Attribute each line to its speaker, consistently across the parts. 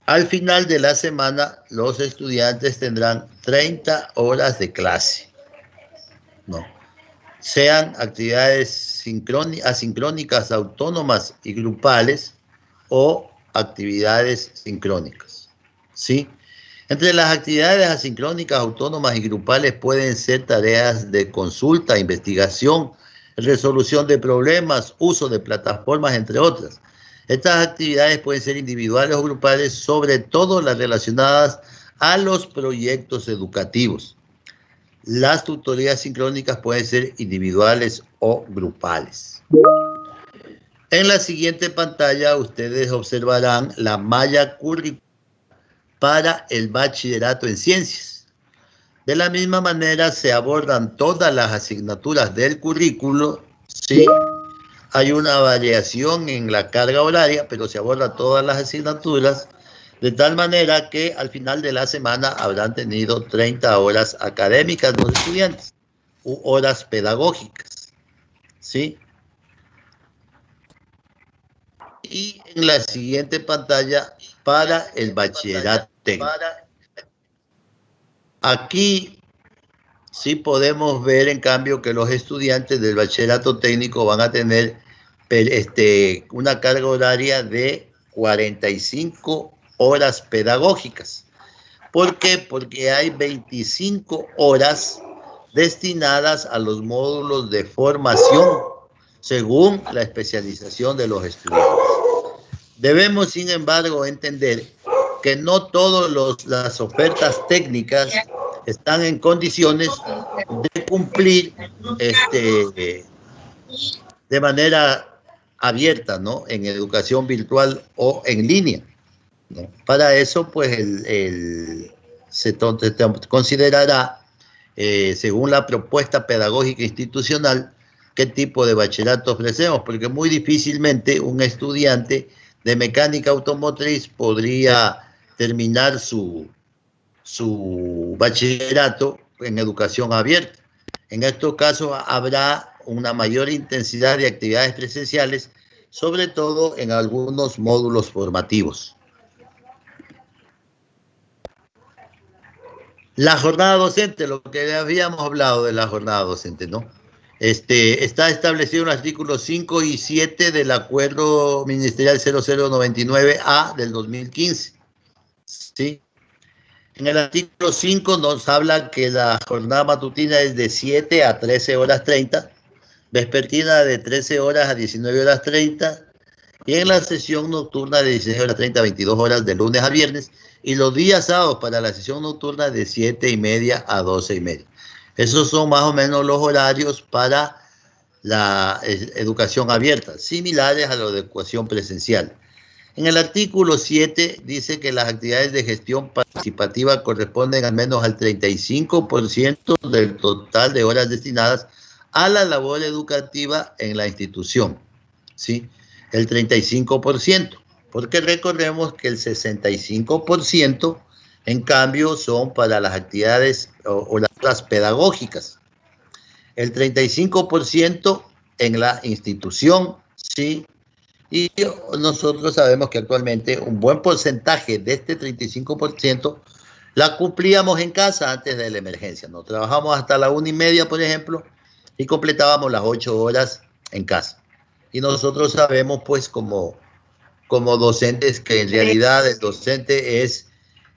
Speaker 1: Al final de la semana, los estudiantes tendrán 30 horas de clase. No. Sean actividades asincrónicas, autónomas y grupales o actividades sincrónicas. ¿Sí? Entre las actividades asincrónicas, autónomas y grupales pueden ser tareas de consulta, investigación, resolución de problemas, uso de plataformas, entre otras. Estas actividades pueden ser individuales o grupales, sobre todo las relacionadas a los proyectos educativos. Las tutorías sincrónicas pueden ser individuales o grupales. En la siguiente pantalla ustedes observarán la malla curricular para el bachillerato en ciencias. De la misma manera se abordan todas las asignaturas del currículo. Sí, hay una variación en la carga horaria, pero se abordan todas las asignaturas, de tal manera que al final de la semana habrán tenido 30 horas académicas los estudiantes, u horas pedagógicas. ¿Sí? Y en la siguiente pantalla, para el bachillerato técnico. Aquí sí podemos ver, en cambio, que los estudiantes del bachillerato técnico van a tener una carga horaria de 45 horas pedagógicas. ¿Por qué? Porque hay 25 horas destinadas a los módulos de formación según la especialización de los estudiantes. Debemos, sin embargo, entender que no todas las ofertas técnicas están en condiciones de cumplir de manera abierta, ¿no? En educación virtual o en línea, ¿no? Para eso, pues, se considerará, según la propuesta pedagógica institucional, qué tipo de bachillerato ofrecemos, porque muy difícilmente un estudiante de mecánica automotriz podría terminar su bachillerato en educación abierta. En estos casos habrá una mayor intensidad de actividades presenciales, sobre todo en algunos módulos formativos. La jornada docente, lo que habíamos hablado de la jornada docente, ¿no? Está establecido en los artículos 5 y 7 del Acuerdo Ministerial 0099A del 2015. ¿Sí? En el artículo 5 nos habla que la jornada matutina es de 7 a 13 horas 30, vespertina de 13 horas a 19 horas 30, y en la sesión nocturna de 16 horas 30 a 22 horas de lunes a viernes, y los días sábados para la sesión nocturna de 7:30 a 12:30. Esos son más o menos los horarios para la educación abierta, similares a la educación presencial. En el artículo 7 dice que las actividades de gestión participativa corresponden al menos al 35% del total de horas destinadas a la labor educativa en la institución. ¿Sí? El 35%, porque recordemos que el 65% en cambio son para las actividades o las horas pedagógicas. El 35% en la institución, ¿sí? Y nosotros sabemos que actualmente un buen porcentaje de este 35% la cumplíamos en casa antes de la emergencia. Nos trabajamos hasta la 1:30, por ejemplo, y completábamos las 8 horas en casa. Y nosotros sabemos, pues, como docentes, que en realidad el docente es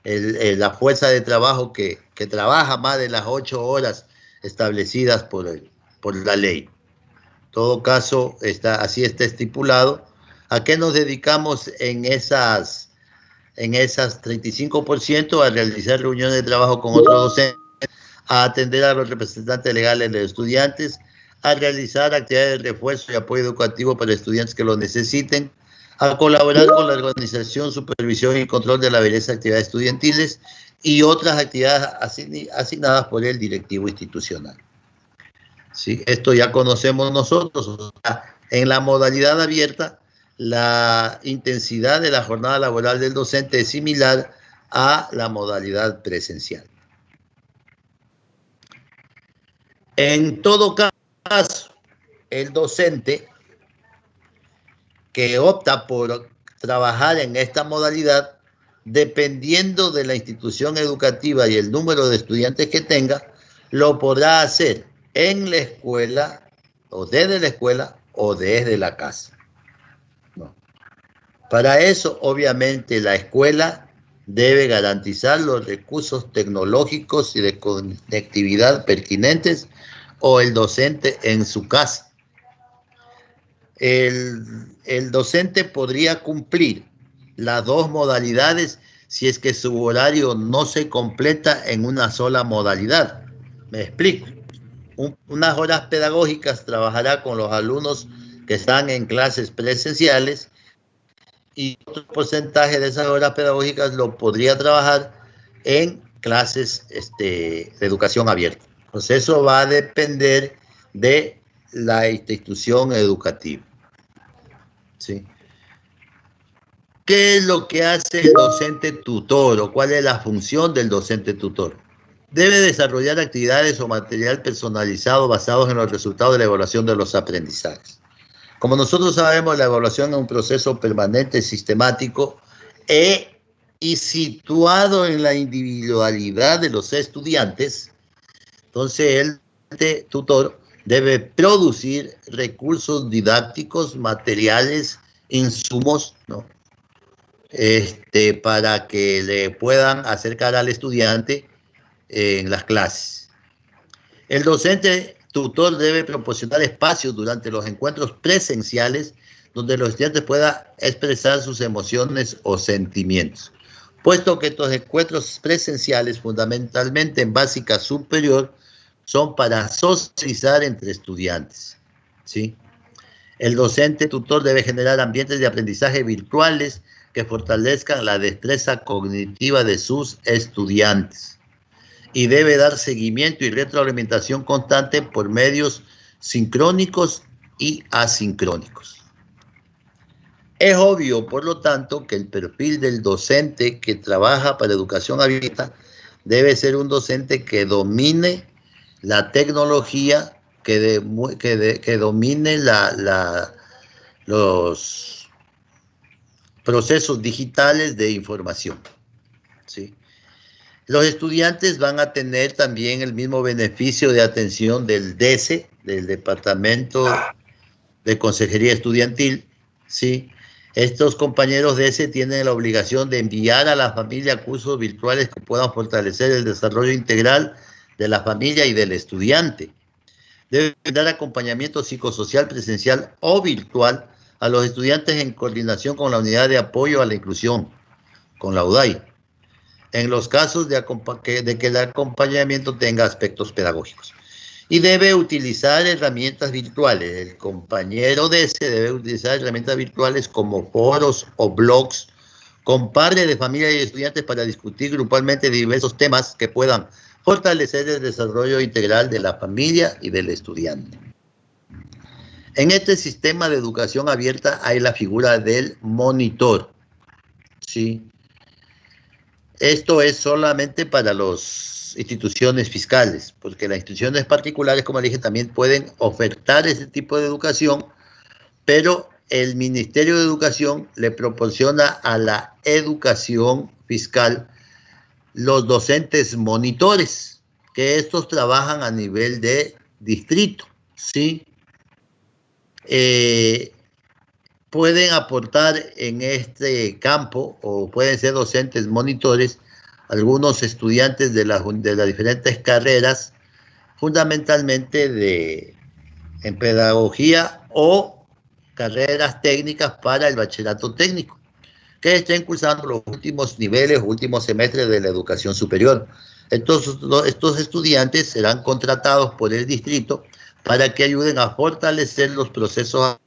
Speaker 1: la fuerza de trabajo que trabaja más de las 8 horas establecidas por la ley. En todo caso, así está estipulado. ¿A qué nos dedicamos en esas 35%? A realizar reuniones de trabajo con otros docentes, a atender a los representantes legales de los estudiantes, a realizar actividades de refuerzo y apoyo educativo para estudiantes que lo necesiten, a colaborar con la organización, supervisión y control de la belleza de actividades estudiantiles y otras actividades asignadas por el directivo institucional. ¿Sí? Esto ya conocemos nosotros. O sea, en la modalidad abierta, la intensidad de la jornada laboral del docente es similar a la modalidad presencial. En todo caso, el docente que opta por trabajar en esta modalidad dependiendo de la institución educativa y el número de estudiantes que tenga, lo podrá hacer en la escuela o desde la casa. No. Para eso, obviamente, la escuela debe garantizar los recursos tecnológicos y de conectividad pertinentes o el docente en su casa. El docente podría cumplir las dos modalidades si es que su horario no se completa en una sola modalidad. Me explico. Unas horas pedagógicas trabajará con los alumnos que están en clases presenciales y otro porcentaje de esas horas pedagógicas lo podría trabajar en clases de educación abierta. Pues eso va a depender de la institución educativa. ¿Sí? ¿Qué es lo que hace el docente tutor o cuál es la función del docente tutor? Debe desarrollar actividades o material personalizado basados en los resultados de la evaluación de los aprendizajes. Como nosotros sabemos, la evaluación es un proceso permanente, sistemático y situado en la individualidad de los estudiantes. Entonces, el tutor debe producir recursos didácticos, materiales, insumos, ¿no? Para que le puedan acercar al estudiante en las clases. El docente tutor debe proporcionar espacios durante los encuentros presenciales donde los estudiantes puedan expresar sus emociones o sentimientos, puesto que estos encuentros presenciales, fundamentalmente en básica superior, son para socializar entre estudiantes, ¿sí? El docente tutor debe generar ambientes de aprendizaje virtuales que fortalezcan la destreza cognitiva de sus estudiantes y debe dar seguimiento y retroalimentación constante por medios sincrónicos y asincrónicos. Es obvio, por lo tanto, que el perfil del docente que trabaja para educación abierta debe ser un docente que domine la tecnología, que domine los procesos digitales de información, ¿sí? Los estudiantes van a tener también el mismo beneficio de atención del DECE, del Departamento de Consejería Estudiantil, ¿sí? Estos compañeros DECE tienen la obligación de enviar a la familia cursos virtuales que puedan fortalecer el desarrollo integral de la familia y del estudiante. Deben dar acompañamiento psicosocial presencial o virtual a los estudiantes en coordinación con la Unidad de Apoyo a la Inclusión, con la UDAI, en los casos de que el acompañamiento tenga aspectos pedagógicos. Y debe utilizar herramientas virtuales. El compañero de ese debe utilizar herramientas virtuales como foros o blogs con padres de familia y estudiantes para discutir grupalmente diversos temas que puedan fortalecer el desarrollo integral de la familia y del estudiante. En este sistema de educación abierta hay la figura del monitor, ¿sí? Esto es solamente para las instituciones fiscales, porque las instituciones particulares, como le dije, también pueden ofertar ese tipo de educación, pero el Ministerio de Educación le proporciona a la educación fiscal los docentes monitores, que estos trabajan a nivel de distrito, ¿sí? Pueden aportar en este campo o pueden ser docentes monitores algunos estudiantes de las diferentes carreras, fundamentalmente en pedagogía o carreras técnicas para el bachillerato técnico, que estén cursando los últimos niveles, últimos semestres de la educación superior. Entonces, estos estudiantes serán contratados por el distrito para que ayuden a fortalecer los procesos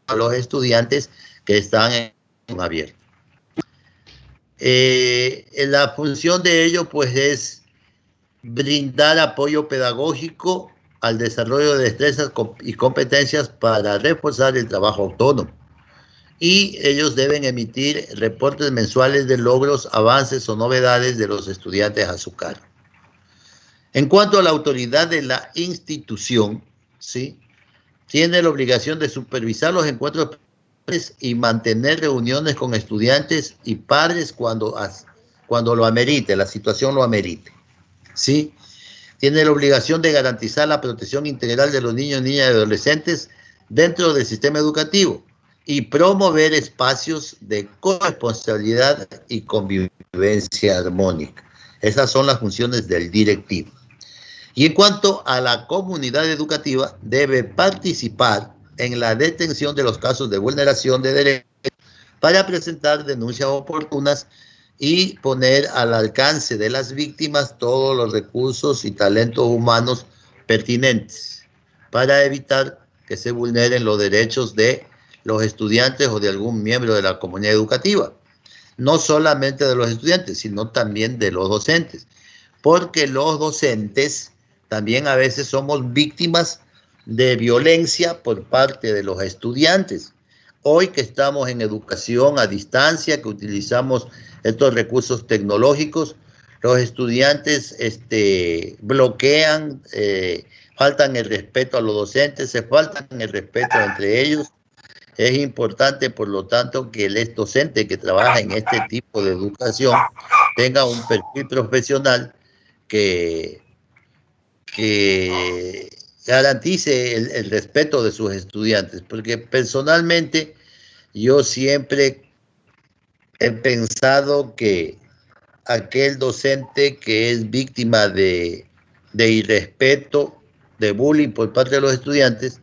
Speaker 1: a los estudiantes que están en abierto. La función de ello, pues, es brindar apoyo pedagógico al desarrollo de destrezas y competencias para reforzar el trabajo autónomo. Y ellos deben emitir reportes mensuales de logros, avances o novedades de los estudiantes a su cargo. En cuanto a la autoridad de la institución, ¿sí?, tiene la obligación de supervisar los encuentros y mantener reuniones con estudiantes y padres cuando cuando lo amerite, la situación lo amerite, ¿sí? Tiene la obligación de garantizar la protección integral de los niños, niñas y adolescentes dentro del sistema educativo y promover espacios de corresponsabilidad y convivencia armónica. Esas son las funciones del directivo. Y en cuanto a la comunidad educativa, debe participar en la detención de los casos de vulneración de derechos para presentar denuncias oportunas y poner al alcance de las víctimas todos los recursos y talentos humanos pertinentes para evitar que se vulneren los derechos de los estudiantes o de algún miembro de la comunidad educativa. No solamente de los estudiantes, sino también de los docentes, porque los docentes también a veces somos víctimas de violencia por parte de los estudiantes. Hoy que estamos en educación a distancia, que utilizamos estos recursos tecnológicos, los estudiantes bloquean, faltan el respeto a los docentes, se faltan el respeto entre ellos. Es importante, por lo tanto, que el docente que trabaja en este tipo de educación tenga un perfil profesional que garantice el respeto de sus estudiantes, porque personalmente yo siempre he pensado que aquel docente que es víctima de irrespeto, de bullying por parte de los estudiantes,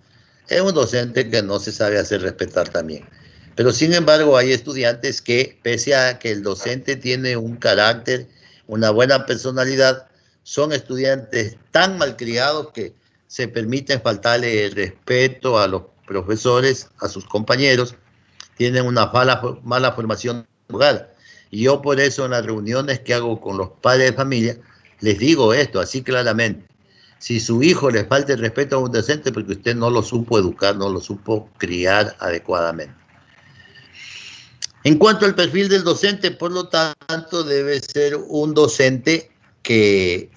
Speaker 1: es un docente que no se sabe hacer respetar también. Pero sin embargo hay estudiantes que, pese a que el docente tiene un carácter, una buena personalidad, son estudiantes tan malcriados que se permiten faltarle el respeto a los profesores, a sus compañeros, tienen una mala formación lugar. Y yo por eso en las reuniones que hago con los padres de familia, les digo esto así claramente. Si su hijo le falta el respeto a un docente, porque usted no lo supo educar, no lo supo criar adecuadamente. En cuanto al perfil del docente, por lo tanto, debe ser un docente que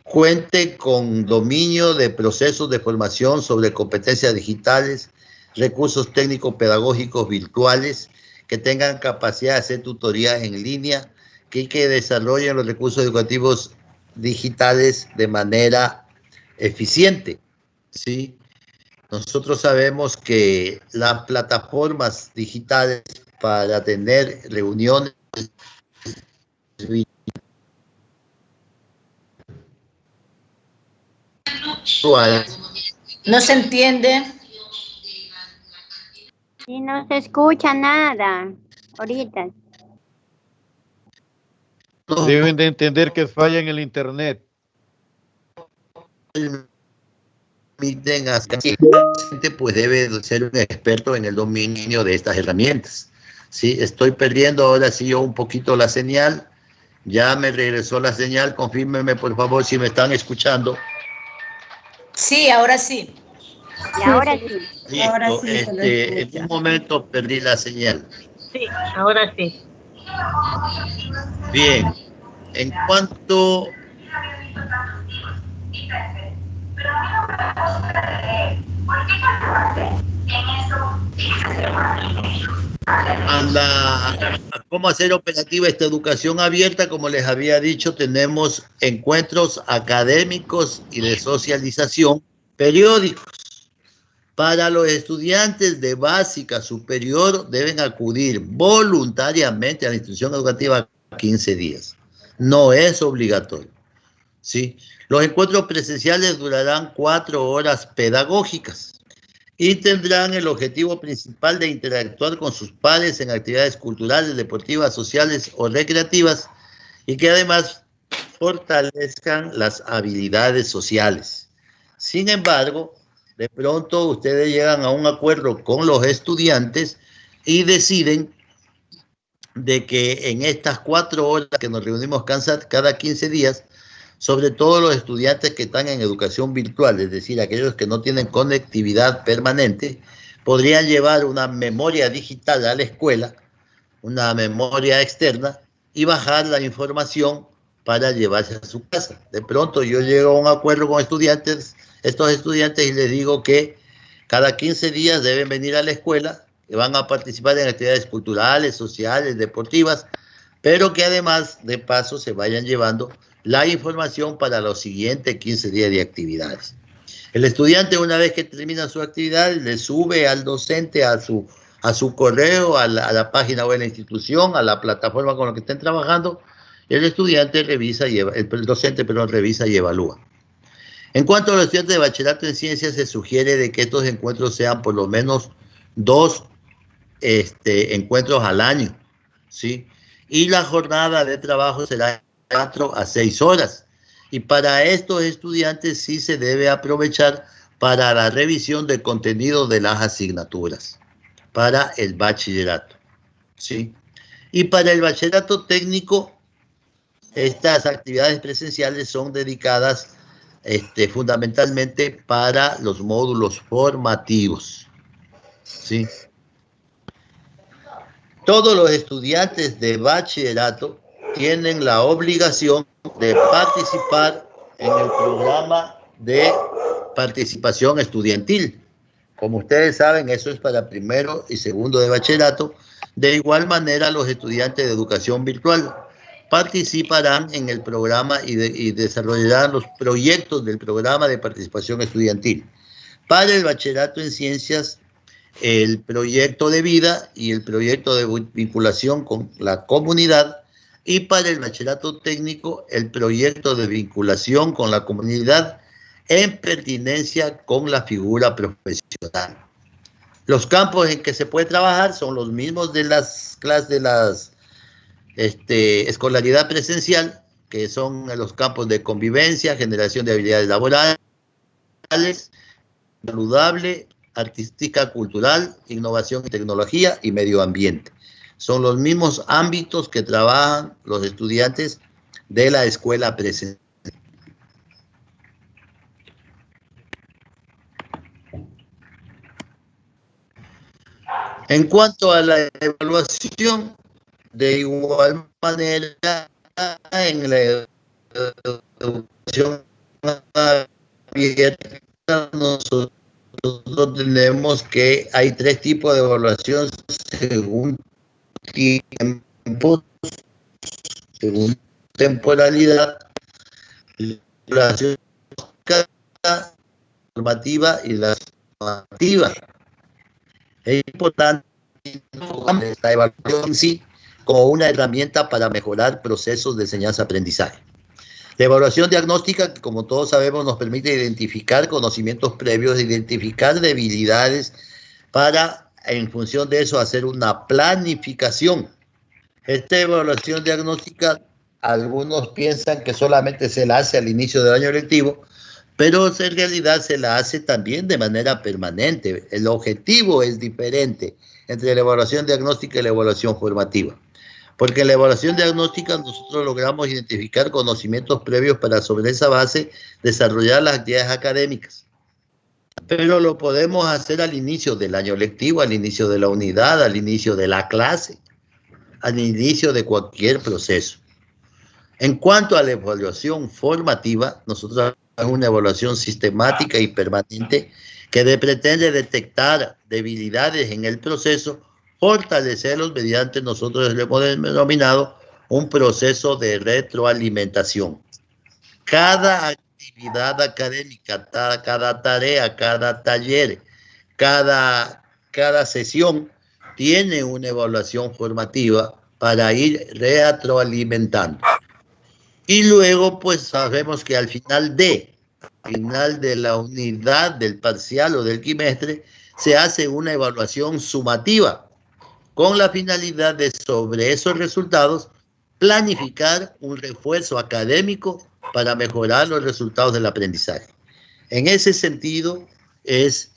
Speaker 1: cuente con dominio de procesos de formación sobre competencias digitales, recursos técnicos pedagógicos virtuales, que tengan capacidad de hacer tutorías en línea, que desarrollen los recursos educativos digitales de manera eficiente, ¿sí? Nosotros sabemos que las plataformas digitales para tener reuniones virtuales.
Speaker 2: No se entiende.
Speaker 3: Y no se escucha nada ahorita.
Speaker 4: Deben de entender que falla en el internet.
Speaker 1: Pues debe ser un experto en el dominio de estas herramientas. Sí, estoy perdiendo ahora sí yo un poquito la señal. Ya me regresó la señal. Confírmenme por favor si me están escuchando.
Speaker 2: Sí, ahora sí.
Speaker 3: Y ahora sí.
Speaker 1: Listo.
Speaker 2: Ahora sí
Speaker 1: en un momento perdí la señal.
Speaker 5: Sí, ahora sí.
Speaker 1: Bien. En cuanto a cómo hacer operativa esta educación abierta, como les había dicho, tenemos encuentros académicos y de socialización periódicos. Para los estudiantes de básica superior deben acudir voluntariamente a la institución educativa 15 días. No es obligatorio, ¿sí? Los encuentros presenciales durarán 4 horas pedagógicas y tendrán el objetivo principal de interactuar con sus pares en actividades culturales, deportivas, sociales o recreativas y que además fortalezcan las habilidades sociales. Sin embargo, de pronto ustedes llegan a un acuerdo con los estudiantes y deciden de que en estas 4 horas que nos reunimos cada 15 días, sobre todo los estudiantes que están en educación virtual, es decir, aquellos que no tienen conectividad permanente, podrían llevar una memoria digital a la escuela, una memoria externa, y bajar la información para llevarse a su casa. De pronto yo llego a un acuerdo con estos estudiantes y les digo que cada 15 días deben venir a la escuela, que van a participar en actividades culturales, sociales, deportivas, pero que además de paso se vayan llevando la información para los siguientes 15 días de actividades. El estudiante, una vez que termina su actividad, le sube al docente a su correo, a la página web de la institución, a la plataforma con la que estén trabajando. El estudiante revisa el docente revisa y evalúa. En cuanto a los estudiantes de bachillerato en ciencias, se sugiere de que estos encuentros sean por lo menos 2 encuentros al año, ¿sí? Y la jornada de trabajo será 4 a 6 horas. Y para estos estudiantes sí se debe aprovechar para la revisión del contenido de las asignaturas, para el bachillerato, ¿sí? Y para el bachillerato técnico, estas actividades presenciales son dedicadas fundamentalmente para los módulos formativos, ¿sí? Todos los estudiantes de bachillerato tienen la obligación de participar en el programa de participación estudiantil. Como ustedes saben, eso es para primero y segundo de bachillerato. De igual manera, los estudiantes de educación virtual participarán en el programa y desarrollarán los proyectos del programa de participación estudiantil. Para el bachillerato en ciencias, el proyecto de vida y el proyecto de vinculación con la comunidad, y para el bachillerato técnico, el proyecto de vinculación con la comunidad en pertinencia con la figura profesional. Los campos en que se puede trabajar son los mismos de las clases de las escolaridad presencial, que son los campos de convivencia, generación de habilidades laborales, saludable, artística, cultural, innovación y tecnología y medio ambiente. Son los mismos ámbitos que trabajan los estudiantes de la escuela presencial. En cuanto a la evaluación, de igual manera, en la educación abierta, nosotros tenemos que hay 3 tipos de evaluación según tiempos, según temporalidad, la evaluación formativa y la formativa. Es importante esta evaluación en sí como una herramienta para mejorar procesos de enseñanza-aprendizaje. La evaluación diagnóstica, que como todos sabemos, nos permite identificar conocimientos previos, identificar debilidades para, en función de eso, hacer una planificación. Esta evaluación diagnóstica, algunos piensan que solamente se la hace al inicio del año lectivo, pero en realidad se la hace también de manera permanente. El objetivo es diferente entre la evaluación diagnóstica y la evaluación formativa. Porque en la evaluación diagnóstica nosotros logramos identificar conocimientos previos para sobre esa base desarrollar las actividades académicas. Pero lo podemos hacer al inicio del año lectivo, al inicio de la unidad, al inicio de la clase, al inicio de cualquier proceso. En cuanto a la evaluación formativa, nosotros hacemos una evaluación sistemática y permanente que pretende detectar debilidades en el proceso, fortalecerlos mediante, nosotros le hemos denominado un proceso de retroalimentación. Cada actividad académica, cada tarea, cada taller, cada sesión tiene una evaluación formativa para ir retroalimentando. Y luego, pues sabemos que al final de la unidad, del parcial o del quimestre, se hace una evaluación sumativa con la finalidad de, sobre esos resultados, planificar un refuerzo académico para mejorar los resultados del aprendizaje. En ese sentido es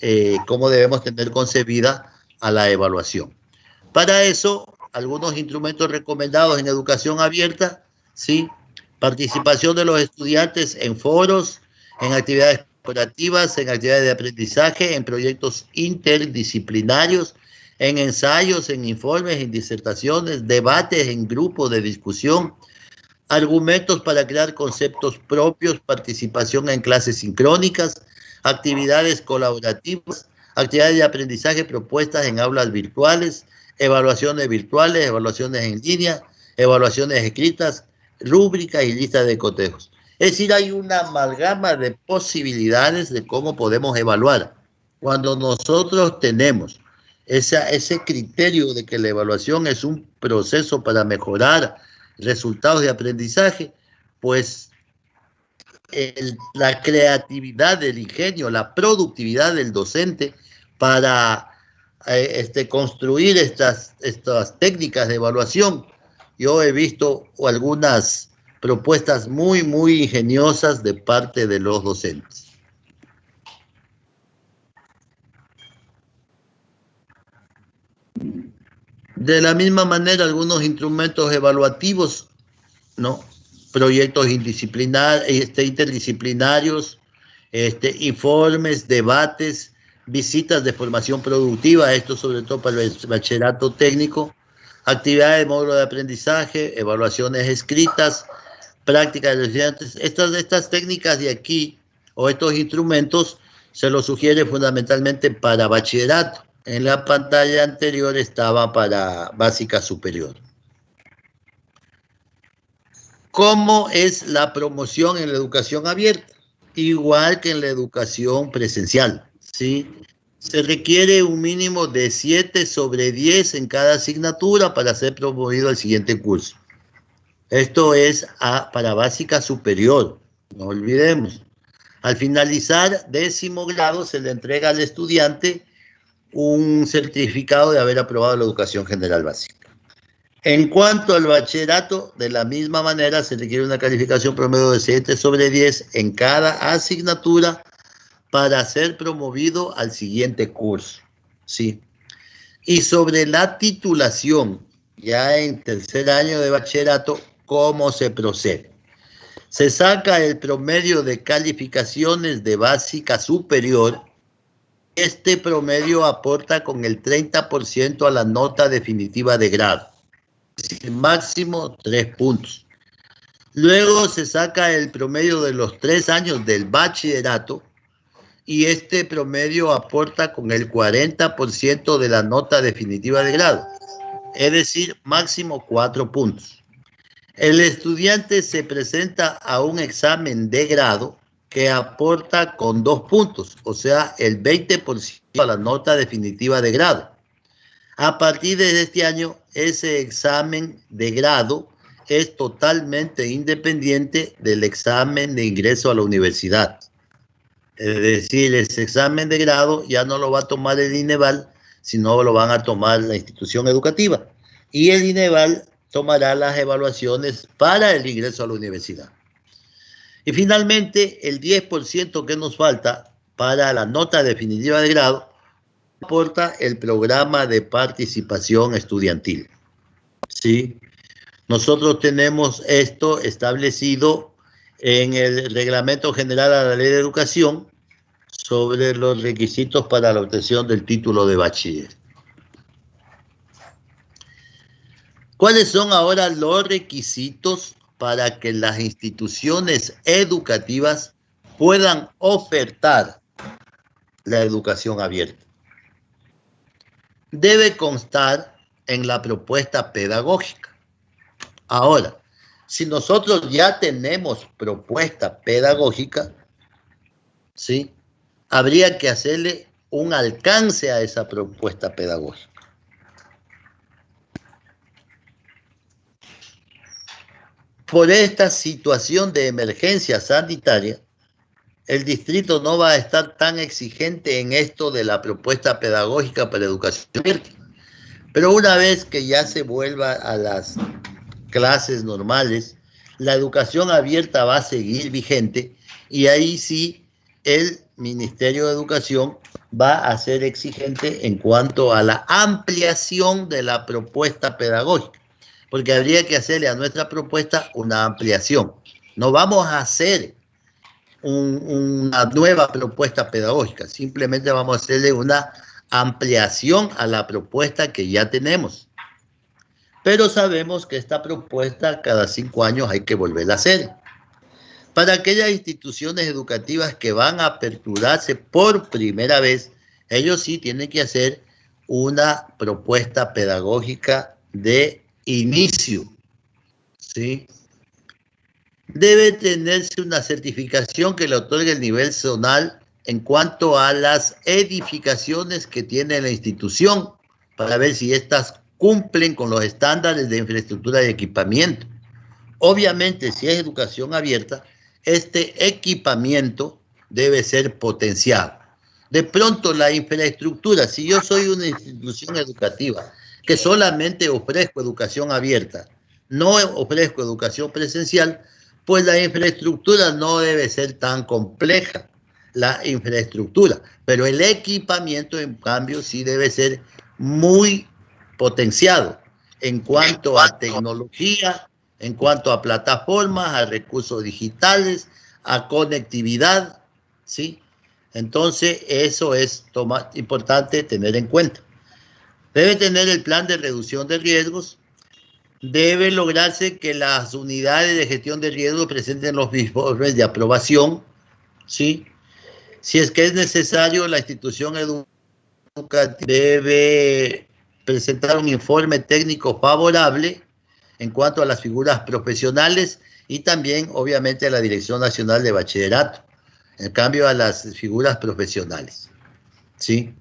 Speaker 1: cómo debemos tener concebida a la evaluación. Para eso, algunos instrumentos recomendados en educación abierta, ¿sí? Participación de los estudiantes en foros, en actividades corporativas, en actividades de aprendizaje, en proyectos interdisciplinarios, en ensayos, en informes, en disertaciones, debates en grupos de discusión, argumentos para crear conceptos propios, participación en clases sincrónicas, actividades colaborativas, actividades de aprendizaje propuestas en aulas virtuales, evaluaciones virtuales, evaluaciones en línea, evaluaciones escritas, rúbricas y listas de cotejos. Es decir, hay una amalgama de posibilidades de cómo podemos evaluar. Cuando nosotros tenemos ese criterio de que la evaluación es un proceso para mejorar resultados de aprendizaje, pues la creatividad del ingenio, la productividad del docente para construir estas técnicas de evaluación. Yo he visto algunas propuestas muy, muy ingeniosas de parte de los docentes. De la misma manera, algunos instrumentos evaluativos, ¿no? Proyectos interdisciplinarios, informes, debates, visitas de formación productiva, esto sobre todo para el bachillerato técnico, actividades de módulo de aprendizaje, evaluaciones escritas, prácticas de los estudiantes. Estas técnicas de aquí, o estos instrumentos, se los sugiere fundamentalmente para bachillerato. En la pantalla anterior estaba para básica superior. ¿Cómo es la promoción en la educación abierta? Igual que en la educación presencial, ¿sí? Se requiere un mínimo de 7/10 en cada asignatura para ser promovido al siguiente curso. Esto es para básica superior, no olvidemos. Al finalizar 10º grado se le entrega al estudiante un certificado de haber aprobado la educación general básica. En cuanto al bachillerato, de la misma manera se requiere una calificación promedio de 7/10 en cada asignatura para ser promovido al siguiente curso, ¿sí? Y sobre la titulación, ya en tercer año de bachillerato, ¿cómo se procede? Se saca el promedio de calificaciones de básica superior. Este promedio aporta con el 30% a la nota definitiva de grado. Es decir, máximo 3 puntos. Luego se saca el promedio de los 3 años del bachillerato y este promedio aporta con el 40% de la nota definitiva de grado. Es decir, máximo 4 puntos. El estudiante se presenta a un examen de grado que aporta con 2 puntos, o sea, el 20% a la nota definitiva de grado. A partir de este año, ese examen de grado es totalmente independiente del examen de ingreso a la universidad. Es decir, ese examen de grado ya no lo va a tomar el INEVAL, sino lo van a tomar la institución educativa. Y el INEVAL tomará las evaluaciones para el ingreso a la universidad. Y finalmente, el 10% que nos falta para la nota definitiva de grado aporta el programa de participación estudiantil. ¿Sí? Nosotros tenemos esto establecido en el Reglamento General a la Ley de Educación sobre los requisitos para la obtención del título de bachiller. ¿Cuáles son ahora los requisitos para que las instituciones educativas puedan ofertar la educación abierta? Debe constar en la propuesta pedagógica. Ahora, si nosotros ya tenemos propuesta pedagógica, ¿sí?, habría que hacerle un alcance a esa propuesta pedagógica. Por esta situación de emergencia sanitaria, el distrito no va a estar tan exigente en esto de la propuesta pedagógica para educación abierta. Pero una vez que ya se vuelva a las clases normales, la educación abierta va a seguir vigente y ahí sí el Ministerio de Educación va a ser exigente en cuanto a la ampliación de la propuesta pedagógica, porque habría que hacerle a nuestra propuesta una ampliación. No vamos a hacer una nueva propuesta pedagógica, simplemente vamos a hacerle una ampliación a la propuesta que ya tenemos. Pero sabemos que esta propuesta cada 5 años hay que volverla a hacer. Para aquellas instituciones educativas que van a aperturarse por primera vez, ellos sí tienen que hacer una propuesta pedagógica de inicio, ¿sí? Debe tenerse una certificación que le otorgue el nivel zonal en cuanto a las edificaciones que tiene la institución, para ver si éstas cumplen con los estándares de infraestructura y equipamiento. Obviamente, si es educación abierta, este equipamiento debe ser potenciado. De pronto, la infraestructura, si yo soy una institución educativa que solamente ofrezco educación abierta, no ofrezco educación presencial, pues la infraestructura no debe ser tan compleja, la infraestructura, pero el equipamiento, en cambio, sí debe ser muy potenciado en cuanto a tecnología, en cuanto a plataformas, a recursos digitales, a conectividad, ¿sí? Entonces, eso es importante tener en cuenta. Debe tener el plan de reducción de riesgos. Debe lograrse que las unidades de gestión de riesgos presenten los informes de aprobación, ¿sí? Si es que es necesario, la institución educativa debe presentar un informe técnico favorable en cuanto a las figuras profesionales y también, obviamente, a la Dirección Nacional de Bachillerato, en cambio a las figuras profesionales, ¿sí?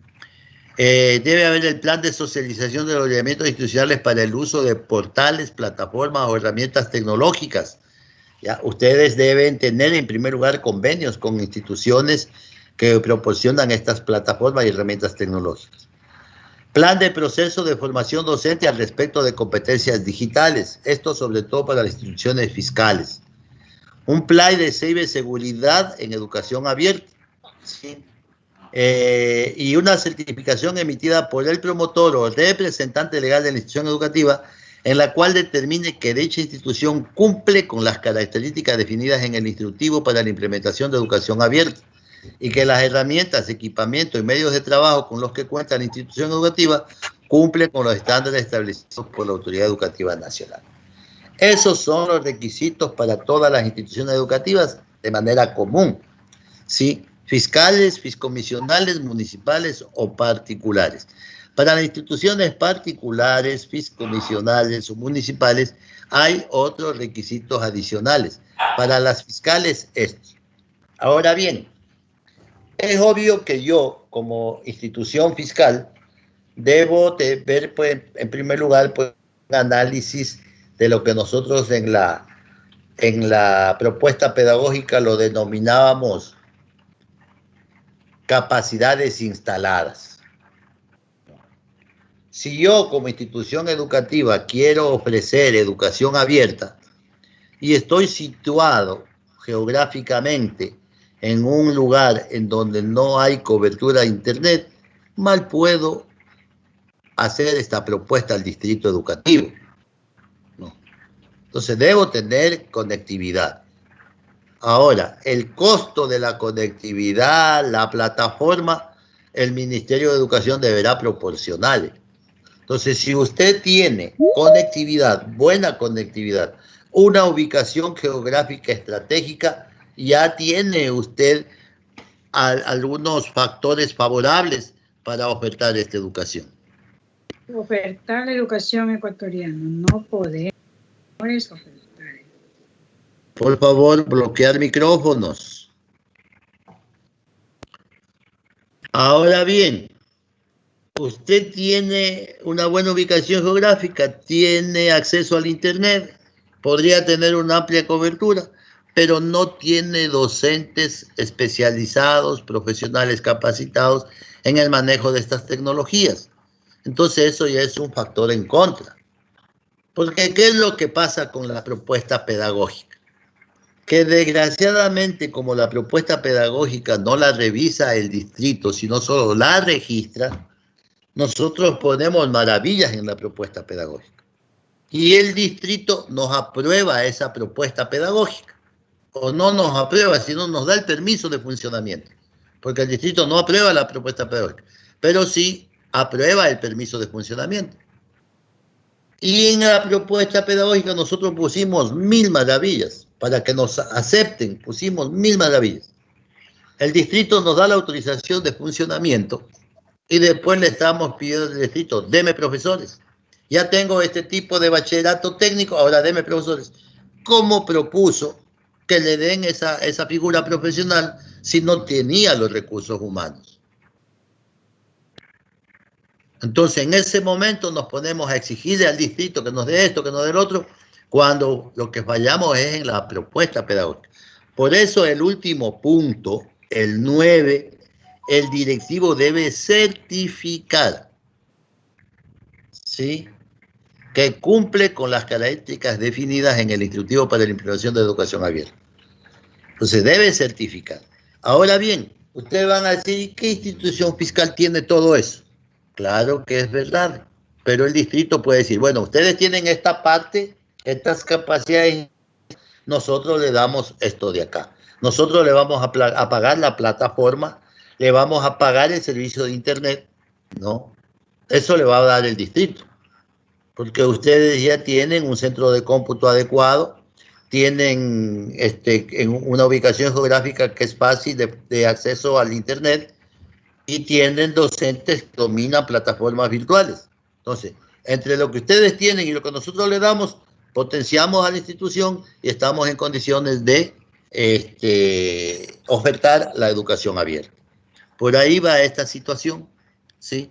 Speaker 1: Debe haber el plan de socialización de los elementos institucionales para el uso de portales, plataformas o herramientas tecnológicas. ¿Ya? Ustedes deben tener, en primer lugar, convenios con instituciones que proporcionan estas plataformas y herramientas tecnológicas. Plan de proceso de formación docente al respecto de competencias digitales, esto sobre todo para las instituciones fiscales. Un plan de ciberseguridad en educación abierta, ¿sí? Y una certificación emitida por el promotor o representante legal de la institución educativa en la cual determine que dicha institución cumple con las características definidas en el instructivo para la implementación de educación abierta y que las herramientas, equipamiento y medios de trabajo con los que cuenta la institución educativa cumplen con los estándares establecidos por la Autoridad Educativa Nacional. Esos son los requisitos para todas las instituciones educativas de manera común, ¿sí? Fiscales, fiscomisionales, municipales o particulares. Para las instituciones particulares, fiscomisionales o municipales, hay otros requisitos adicionales. Para las fiscales, estos. Ahora bien, es obvio que yo, como institución fiscal, debo ver, pues, en primer lugar, pues, un análisis de lo que nosotros en la propuesta pedagógica lo denominábamos capacidades instaladas. Si yo como institución educativa quiero ofrecer educación abierta y estoy situado geográficamente en un lugar en donde no hay cobertura de internet, mal puedo hacer esta propuesta al distrito educativo, ¿no? Entonces debo tener conectividad. Ahora, el costo de la conectividad, la plataforma, el Ministerio de Educación deberá proporcionarle. Entonces, si usted tiene conectividad, buena conectividad, una ubicación geográfica estratégica, ya tiene usted algunos factores favorables para ofertar esta educación.
Speaker 6: Ofertar la educación ecuatoriana, no podemos ofertar.
Speaker 1: Por favor, bloquear micrófonos. Ahora bien, usted tiene una buena ubicación geográfica, tiene acceso al internet, podría tener una amplia cobertura, pero no tiene docentes especializados, profesionales capacitados en el manejo de estas tecnologías. Entonces eso ya es un factor en contra. Porque ¿qué es lo que pasa con la propuesta pedagógica? Que desgraciadamente, como la propuesta pedagógica no la revisa el distrito, sino solo la registra, nosotros ponemos maravillas en la propuesta pedagógica. Y el distrito nos aprueba esa propuesta pedagógica. O no nos aprueba, sino nos da el permiso de funcionamiento. Porque el distrito no aprueba la propuesta pedagógica, pero sí aprueba el permiso de funcionamiento. Y en la propuesta pedagógica nosotros pusimos 1000 maravillas. Para que nos acepten, pusimos 1000 maravillas. El distrito nos da la autorización de funcionamiento y después le estamos pidiendo al distrito, deme profesores. Ya tengo este tipo de bachillerato técnico, ahora deme, profesores, ¿cómo propuso que le den esa figura profesional si no tenía los recursos humanos? Entonces, en ese momento nos ponemos a exigirle al distrito que nos dé esto, que nos dé el otro, cuando lo que fallamos es en la propuesta pedagógica. Por eso el último punto, el 9, el directivo debe certificar, ¿sí?, que cumple con las características definidas en el instructivo para la implementación de educación abierta. Entonces debe certificar. Ahora bien, ustedes van a decir, ¿qué institución fiscal tiene todo eso? Claro que es verdad, pero el distrito puede decir, bueno, ustedes tienen esta parte, estas capacidades, nosotros le damos esto de acá. Nosotros le vamos a pagar la plataforma, le vamos a pagar el servicio de internet, ¿no? Eso le va a dar el distrito, porque ustedes ya tienen un centro de cómputo adecuado, tienen en una ubicación geográfica que es fácil de acceso al internet, y tienen docentes que dominan plataformas virtuales. Entonces, entre lo que ustedes tienen y lo que nosotros le damos, potenciamos a la institución y estamos en condiciones de ofertar la educación abierta. Por ahí va esta situación, ¿sí?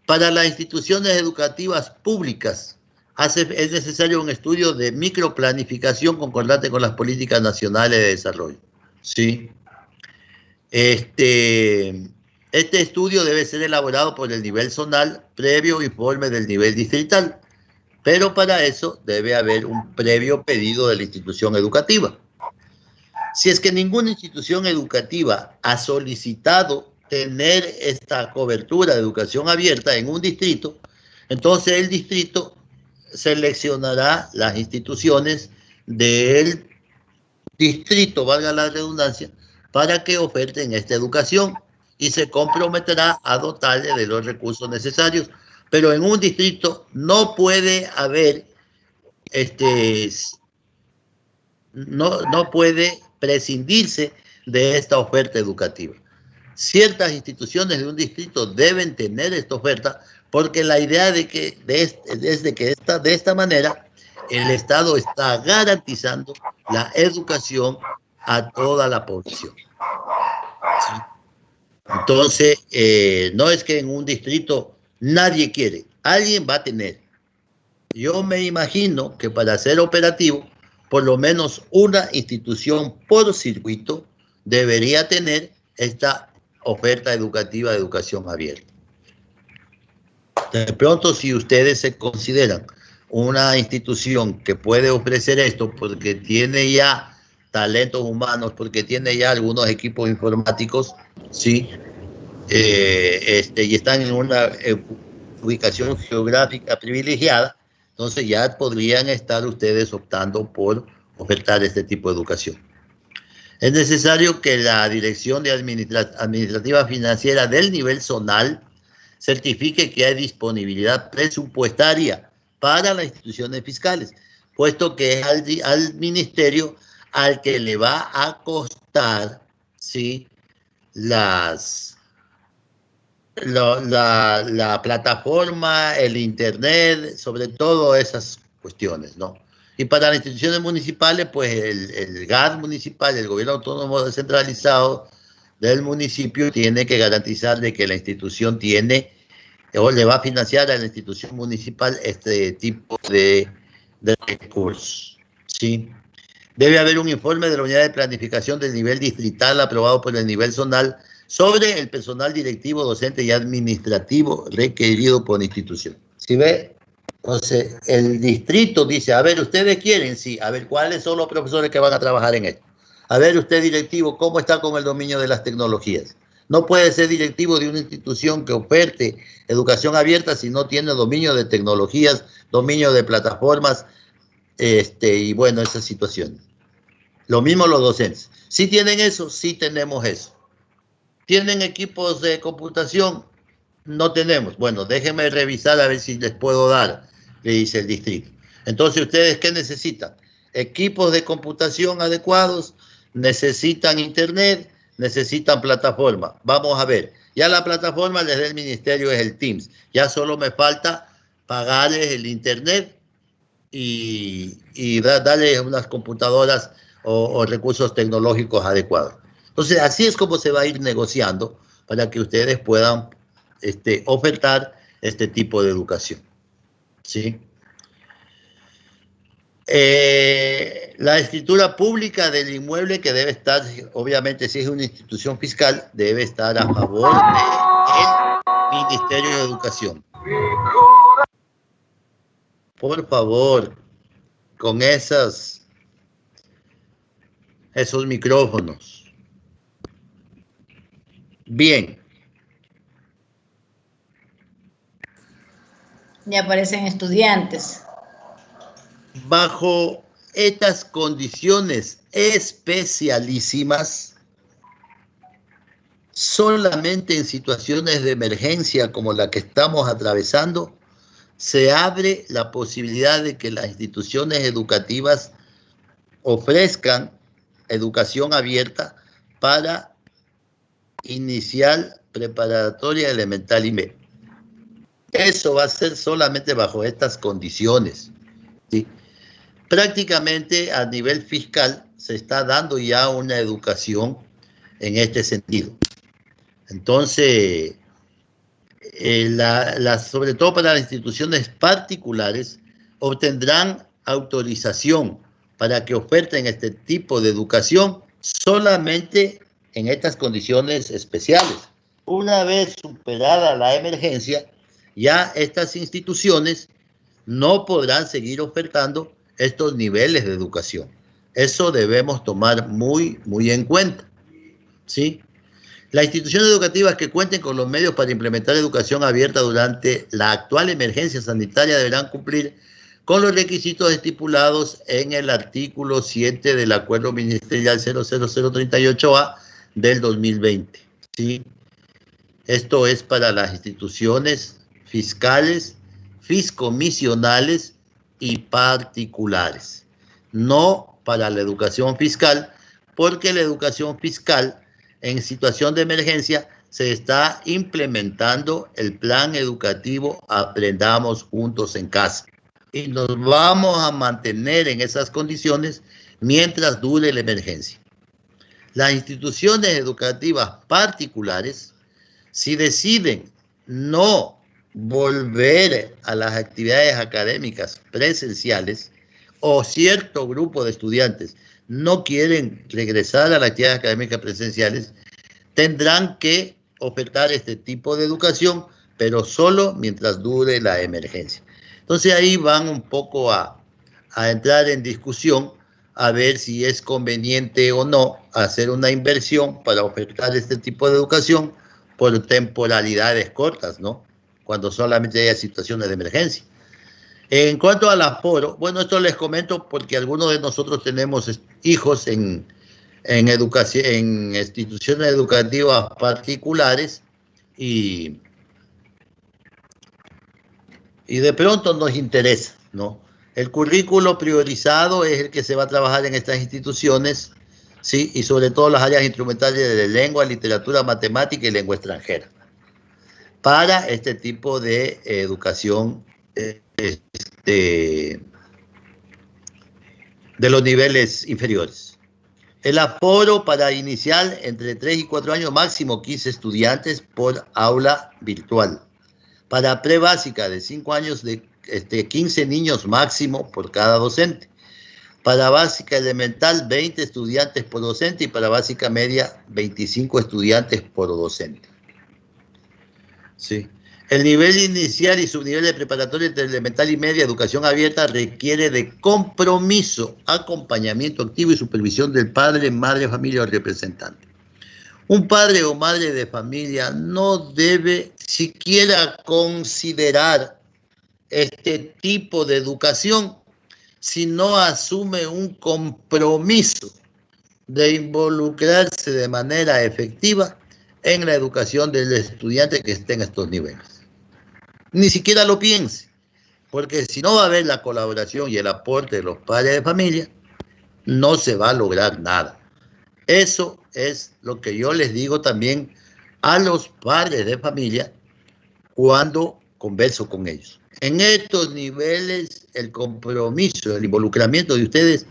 Speaker 1: Para las instituciones educativas públicas es necesario un estudio de microplanificación concordante con las políticas nacionales de desarrollo, ¿sí? Este estudio debe ser elaborado por el nivel zonal previo informe del nivel distrital, pero para eso debe haber un previo pedido de la institución educativa. Si es que ninguna institución educativa ha solicitado tener esta cobertura de educación abierta en un distrito, entonces el distrito seleccionará las instituciones del distrito, valga la redundancia, para que oferten esta educación y se comprometerá a dotarle de los recursos necesarios. Pero en un distrito no puede haber, no puede prescindirse de esta oferta educativa. Ciertas instituciones de un distrito deben tener esta oferta porque la idea es de que de esta manera el Estado está garantizando la educación a toda la población. ¿Sí? Entonces, no es que en un distrito nadie quiere, alguien va a tener. Yo me imagino que para ser operativo, por lo menos una institución por circuito debería tener esta oferta educativa de educación abierta. De pronto, si ustedes se consideran una institución que puede ofrecer esto porque tiene ya talentos humanos, porque tiene ya algunos equipos informáticos, ¿sí? Y están en una ubicación geográfica privilegiada, entonces ya podrían estar ustedes optando por ofertar este tipo de educación. Es necesario que la Dirección de Administrativa Financiera del nivel zonal certifique que hay disponibilidad presupuestaria para las instituciones fiscales, puesto que es al ministerio al que le va a costar, ¿sí?, la plataforma, el internet, sobre todo esas cuestiones, ¿no? Y para las instituciones municipales, pues el GAD municipal, el gobierno autónomo descentralizado del municipio, tiene que garantizar de que la institución tiene o le va a financiar a la institución municipal este tipo de recursos, ¿sí? Debe haber un informe de la unidad de planificación del nivel distrital aprobado por el nivel zonal sobre el personal directivo, docente y administrativo requerido por institución. ¿Sí ve? Entonces, el distrito dice, a ver, ¿ustedes quieren? Sí. A ver, ¿cuáles son los profesores que van a trabajar en esto? A ver, usted directivo, ¿cómo está con el dominio de las tecnologías? No puede ser directivo de una institución que oferte educación abierta si no tiene dominio de tecnologías, dominio de plataformas, y bueno, esas situaciones. Lo mismo los docentes. ¿Sí tienen eso? Sí tenemos eso. ¿Tienen equipos de computación? No tenemos. Bueno, déjenme revisar a ver si les puedo dar, le dice el distrito. Entonces, ¿ustedes qué necesitan? Equipos de computación adecuados, necesitan internet, necesitan plataforma. Vamos a ver. Ya la plataforma desde el ministerio es el Teams. Ya solo me falta pagarles el internet y darles unas computadoras o recursos tecnológicos adecuados. Entonces, así es como se va a ir negociando para que ustedes puedan ofertar este tipo de educación. ¿Sí? La escritura pública del inmueble, que debe estar, obviamente, si es una institución fiscal, debe estar a favor del Ministerio de Educación. Por favor, con esos micrófonos. Bien.
Speaker 2: Ya aparecen estudiantes.
Speaker 1: Bajo estas condiciones especialísimas, solamente en situaciones de emergencia como la que estamos atravesando, se abre la posibilidad de que las instituciones educativas ofrezcan educación abierta para inicial, preparatoria, elemental y media. Eso va a ser solamente bajo estas condiciones, ¿sí? Prácticamente a nivel fiscal se está dando ya una educación en este sentido. Entonces, sobre todo para las instituciones particulares, obtendrán autorización para que oferten este tipo de educación solamente en estas condiciones especiales. Una vez superada la emergencia, ya estas instituciones no podrán seguir ofertando estos niveles de educación. Eso debemos tomar muy en cuenta, ¿sí? Las instituciones educativas que cuenten con los medios para implementar educación abierta durante la actual emergencia sanitaria deberán cumplir con los requisitos estipulados en el artículo 7 del Acuerdo Ministerial 00038A del 2020, ¿sí? Esto es para las instituciones fiscales, fiscomisionales y particulares, no para la educación fiscal, porque la educación fiscal en situación de emergencia se está implementando el plan educativo Aprendamos Juntos en Casa y nos vamos a mantener en esas condiciones mientras dure la emergencia. Las instituciones educativas particulares, si deciden no volver a las actividades académicas presenciales o cierto grupo de estudiantes no quieren regresar a las actividades académicas presenciales, tendrán que ofertar este tipo de educación, pero solo mientras dure la emergencia. Entonces ahí van un poco a entrar en discusión a ver si es conveniente o no hacer una inversión para ofertar este tipo de educación por temporalidades cortas, ¿no? Cuando solamente haya situaciones de emergencia. En cuanto al aforo, bueno, esto les comento porque algunos de nosotros tenemos hijos en instituciones educativas particulares y de pronto nos interesa, ¿no? El currículo priorizado es el que se va a trabajar en estas instituciones, ¿sí? Y sobre todo las áreas instrumentales de lengua, literatura, matemática y lengua extranjera, para este tipo de educación de los niveles inferiores. El aforo para inicial entre 3 y 4 años, máximo 15 estudiantes por aula virtual. Para prebásica de 5 años, de 15 niños máximo por cada docente. Para básica elemental, 20 estudiantes por docente y para básica media, 25 estudiantes por docente. Sí. El nivel inicial y subnivel de preparatoria entre elemental y media, educación abierta, requiere de compromiso, acompañamiento activo y supervisión del padre, madre, familia o representante. Un padre o madre de familia no debe siquiera considerar este tipo de educación si no asume un compromiso de involucrarse de manera efectiva en la educación del estudiante que esté en estos niveles. Ni siquiera lo piense, porque si no va a haber la colaboración y el aporte de los padres de familia, no se va a lograr nada. Eso es lo que yo les digo también a los padres de familia cuando converso con ellos. En estos niveles, el compromiso, el involucramiento de ustedes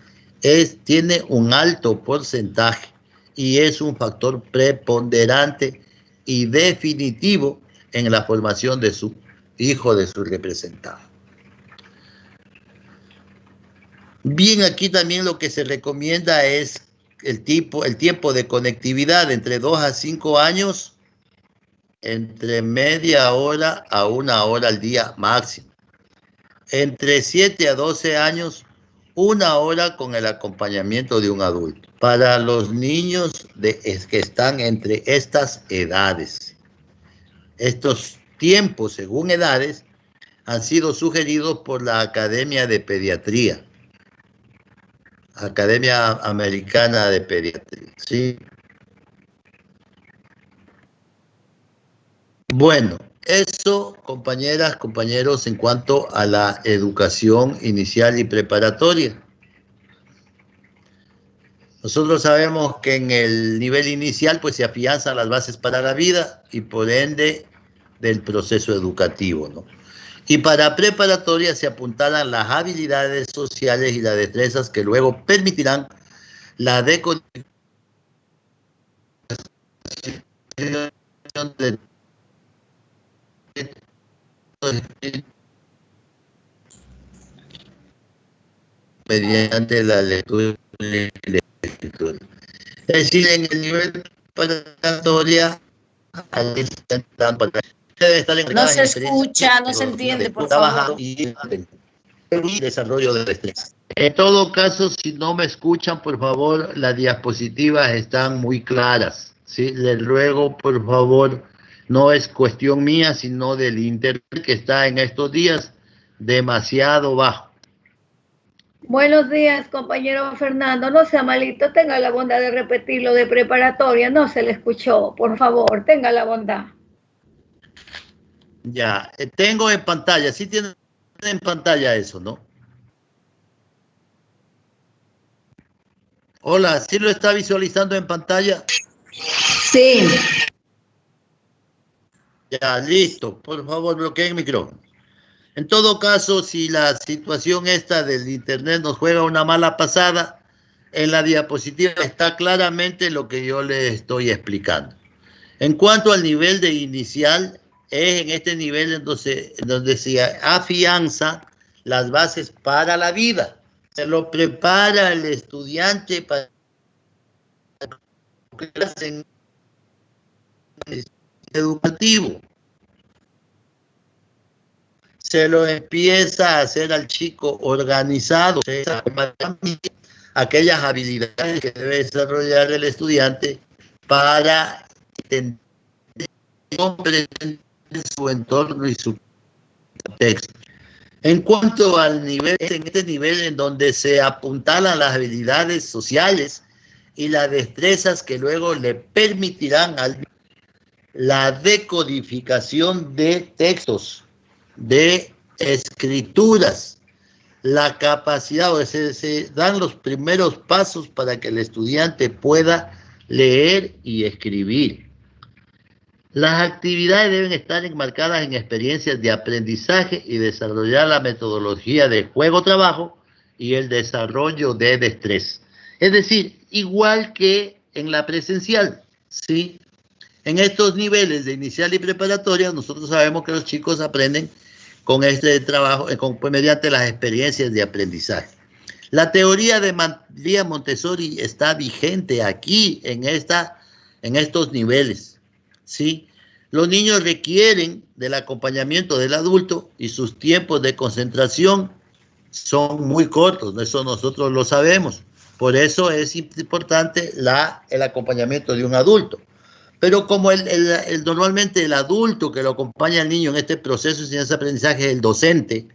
Speaker 1: tiene un alto porcentaje y es un factor preponderante y definitivo en la formación de su hijo, de su representado. Bien, aquí también lo que se recomienda es el tiempo de conectividad entre 2 a 5 años, entre media hora a 1 hora al día máximo. Entre 7 a 12 años, 1 hora con el acompañamiento de un adulto. Para los niños que están entre estas edades. Estos tiempos, según edades, han sido sugeridos por la Academia de Pediatría. Academia Americana de Pediatría, ¿sí? Bueno, eso, compañeras, compañeros, en cuanto a la educación inicial y preparatoria. Nosotros sabemos que en el nivel inicial pues se afianzan las bases para la vida y por ende del proceso educativo, ¿no? Y para preparatoria se apuntalan las habilidades sociales y las destrezas que luego permitirán la decodificación de mediante la lectura y la escritura. Es decir, en el nivel preparatoria,
Speaker 2: No se escucha, no se entiende, por favor.
Speaker 1: Y desarrollo de destrezas. En todo caso, si no me escuchan, por favor, las diapositivas están muy claras, ¿sí? Les ruego, por favor, no es cuestión mía, sino del internet que está en estos días demasiado bajo.
Speaker 7: Buenos días, compañero Fernando. No sea malito, tenga la bondad de repetir lo de preparatoria. No se le escuchó, por favor, tenga la bondad.
Speaker 1: Ya, tengo en pantalla, sí tienen en pantalla eso, ¿no? Hola, ¿sí lo está visualizando en pantalla?
Speaker 2: Sí.
Speaker 1: Ya, listo. Por favor, bloqueen el micrófono. En todo caso, si la situación esta del internet nos juega una mala pasada, en la diapositiva está claramente lo que yo le estoy explicando. En cuanto al nivel de inicial, es en este nivel en donde se afianza las bases para la vida. Se lo prepara el estudiante para clase educativo. Se lo empieza a hacer al chico organizado, aquellas habilidades que debe desarrollar el estudiante para comprender su entorno y su contexto. En cuanto al nivel, en este nivel en donde se apuntalan las habilidades sociales y las destrezas que luego le permitirán la decodificación de textos, de escrituras, la capacidad, o sea, se dan los primeros pasos para que el estudiante pueda leer y escribir. Las actividades deben estar enmarcadas en experiencias de aprendizaje y desarrollar la metodología de juego-trabajo y el desarrollo de destrezas. Es decir, igual que en la presencial, ¿sí? En estos niveles de inicial y preparatoria, nosotros sabemos que los chicos aprenden con este trabajo, mediante las experiencias de aprendizaje. La teoría de María Montessori está vigente aquí en estos niveles. ¿Sí? Los niños requieren del acompañamiento del adulto y sus tiempos de concentración son muy cortos, eso nosotros lo sabemos. Por eso es importante el acompañamiento de un adulto. Pero como normalmente el adulto que lo acompaña al niño en este proceso de enseñanza-aprendizaje es el docente,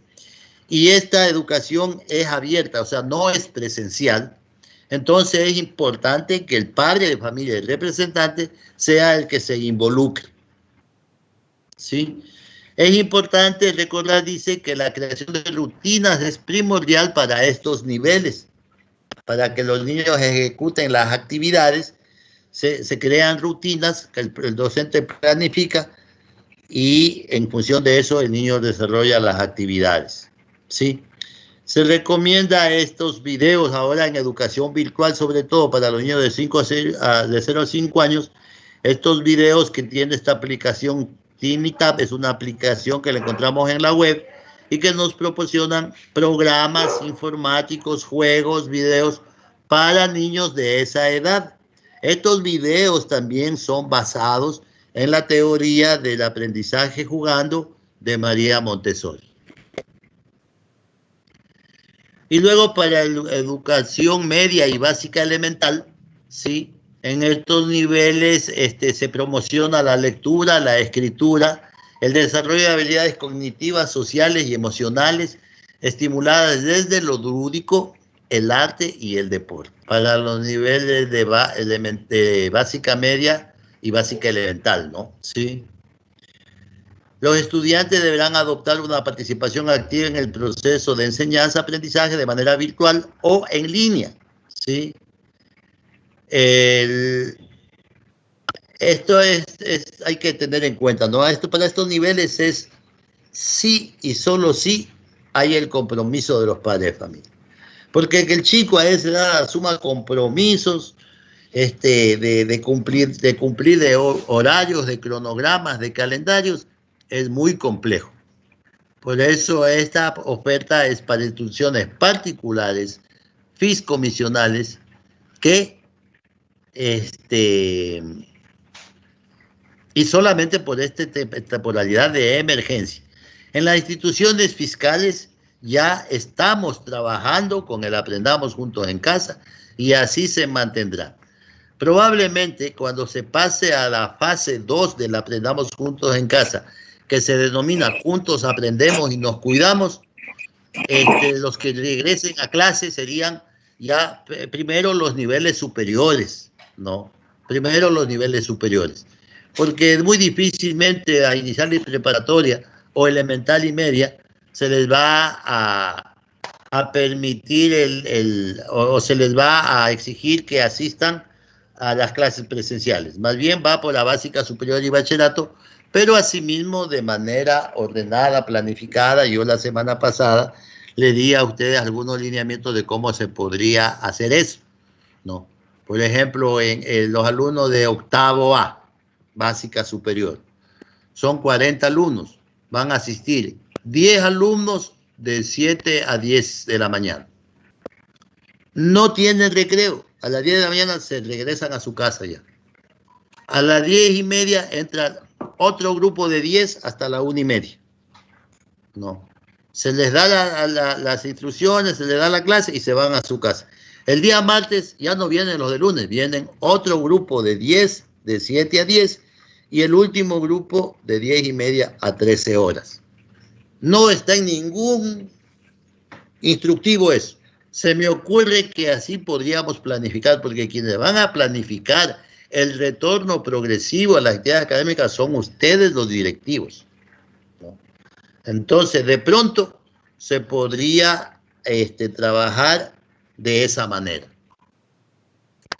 Speaker 1: y esta educación es abierta, o sea, no es presencial, entonces es importante que el padre de familia, el representante, sea el que se involucre. ¿Sí? Es importante recordar, dice, que la creación de rutinas es primordial para estos niveles. Para que los niños ejecuten las actividades, se crean rutinas que el docente planifica y en función de eso el niño desarrolla las actividades, ¿sí? Se recomienda estos videos ahora en educación virtual, sobre todo para los niños de 0 a 5 años, estos videos que tiene esta aplicación TiniTab, es una aplicación que la encontramos en la web y que nos proporcionan programas informáticos, juegos, videos para niños de esa edad. Estos videos también son basados en la teoría del aprendizaje jugando de María Montessori. Y luego para educación media y básica elemental, ¿sí? En estos niveles se promociona la lectura, la escritura, el desarrollo de habilidades cognitivas, sociales y emocionales, estimuladas desde lo lúdico, el arte y el deporte. Para los niveles de básica media y básica elemental, ¿no? Sí. Los estudiantes deberán adoptar una participación activa en el proceso de enseñanza-aprendizaje de manera virtual o en línea, ¿sí? Esto hay que tener en cuenta, ¿no? Para estos niveles es sí y solo sí hay el compromiso de los padres de familia. Porque que el chico a esa edad asuma compromisos de cumplir de horarios, de cronogramas, de calendarios, es muy complejo. Por eso esta oferta es para instituciones particulares, fiscomisionales, que y solamente por esta temporalidad de emergencia. En las instituciones fiscales ya estamos trabajando con el Aprendamos Juntos en Casa y así se mantendrá. Probablemente cuando se pase a la fase 2 del Aprendamos Juntos en Casa, que se denomina Juntos Aprendemos y Nos Cuidamos, los que regresen a clase serían ya primero los niveles superiores, ¿no? Primero los niveles superiores. Porque muy difícilmente a inicial y preparatoria o elemental y media se les va a permitir o se les va a exigir que asistan a las clases presenciales. Más bien va por la básica, superior y bachillerato, pero asimismo de manera ordenada, planificada. Yo la semana pasada le di a ustedes algunos lineamientos de cómo se podría hacer eso, ¿no? Por ejemplo, en los alumnos de octavo A, básica superior, son 40 alumnos, van a asistir 10 alumnos de 7 a 10 de la mañana. No tienen recreo, a las 10 de la mañana se regresan a su casa ya. A las 10:30 entra otro grupo de 10 hasta la 1:30. No. Se les da las instrucciones, se les da la clase y se van a su casa. El día martes ya no vienen los de lunes, vienen otro grupo de 10, de 7 a 10, y el último grupo de 10:30 a 13 horas. No está en ningún instructivo eso. Se me ocurre que así podríamos planificar, porque quienes van a planificar el retorno progresivo a las actividades académicas son ustedes los directivos, ¿no? Entonces, de pronto, se podría trabajar de esa manera.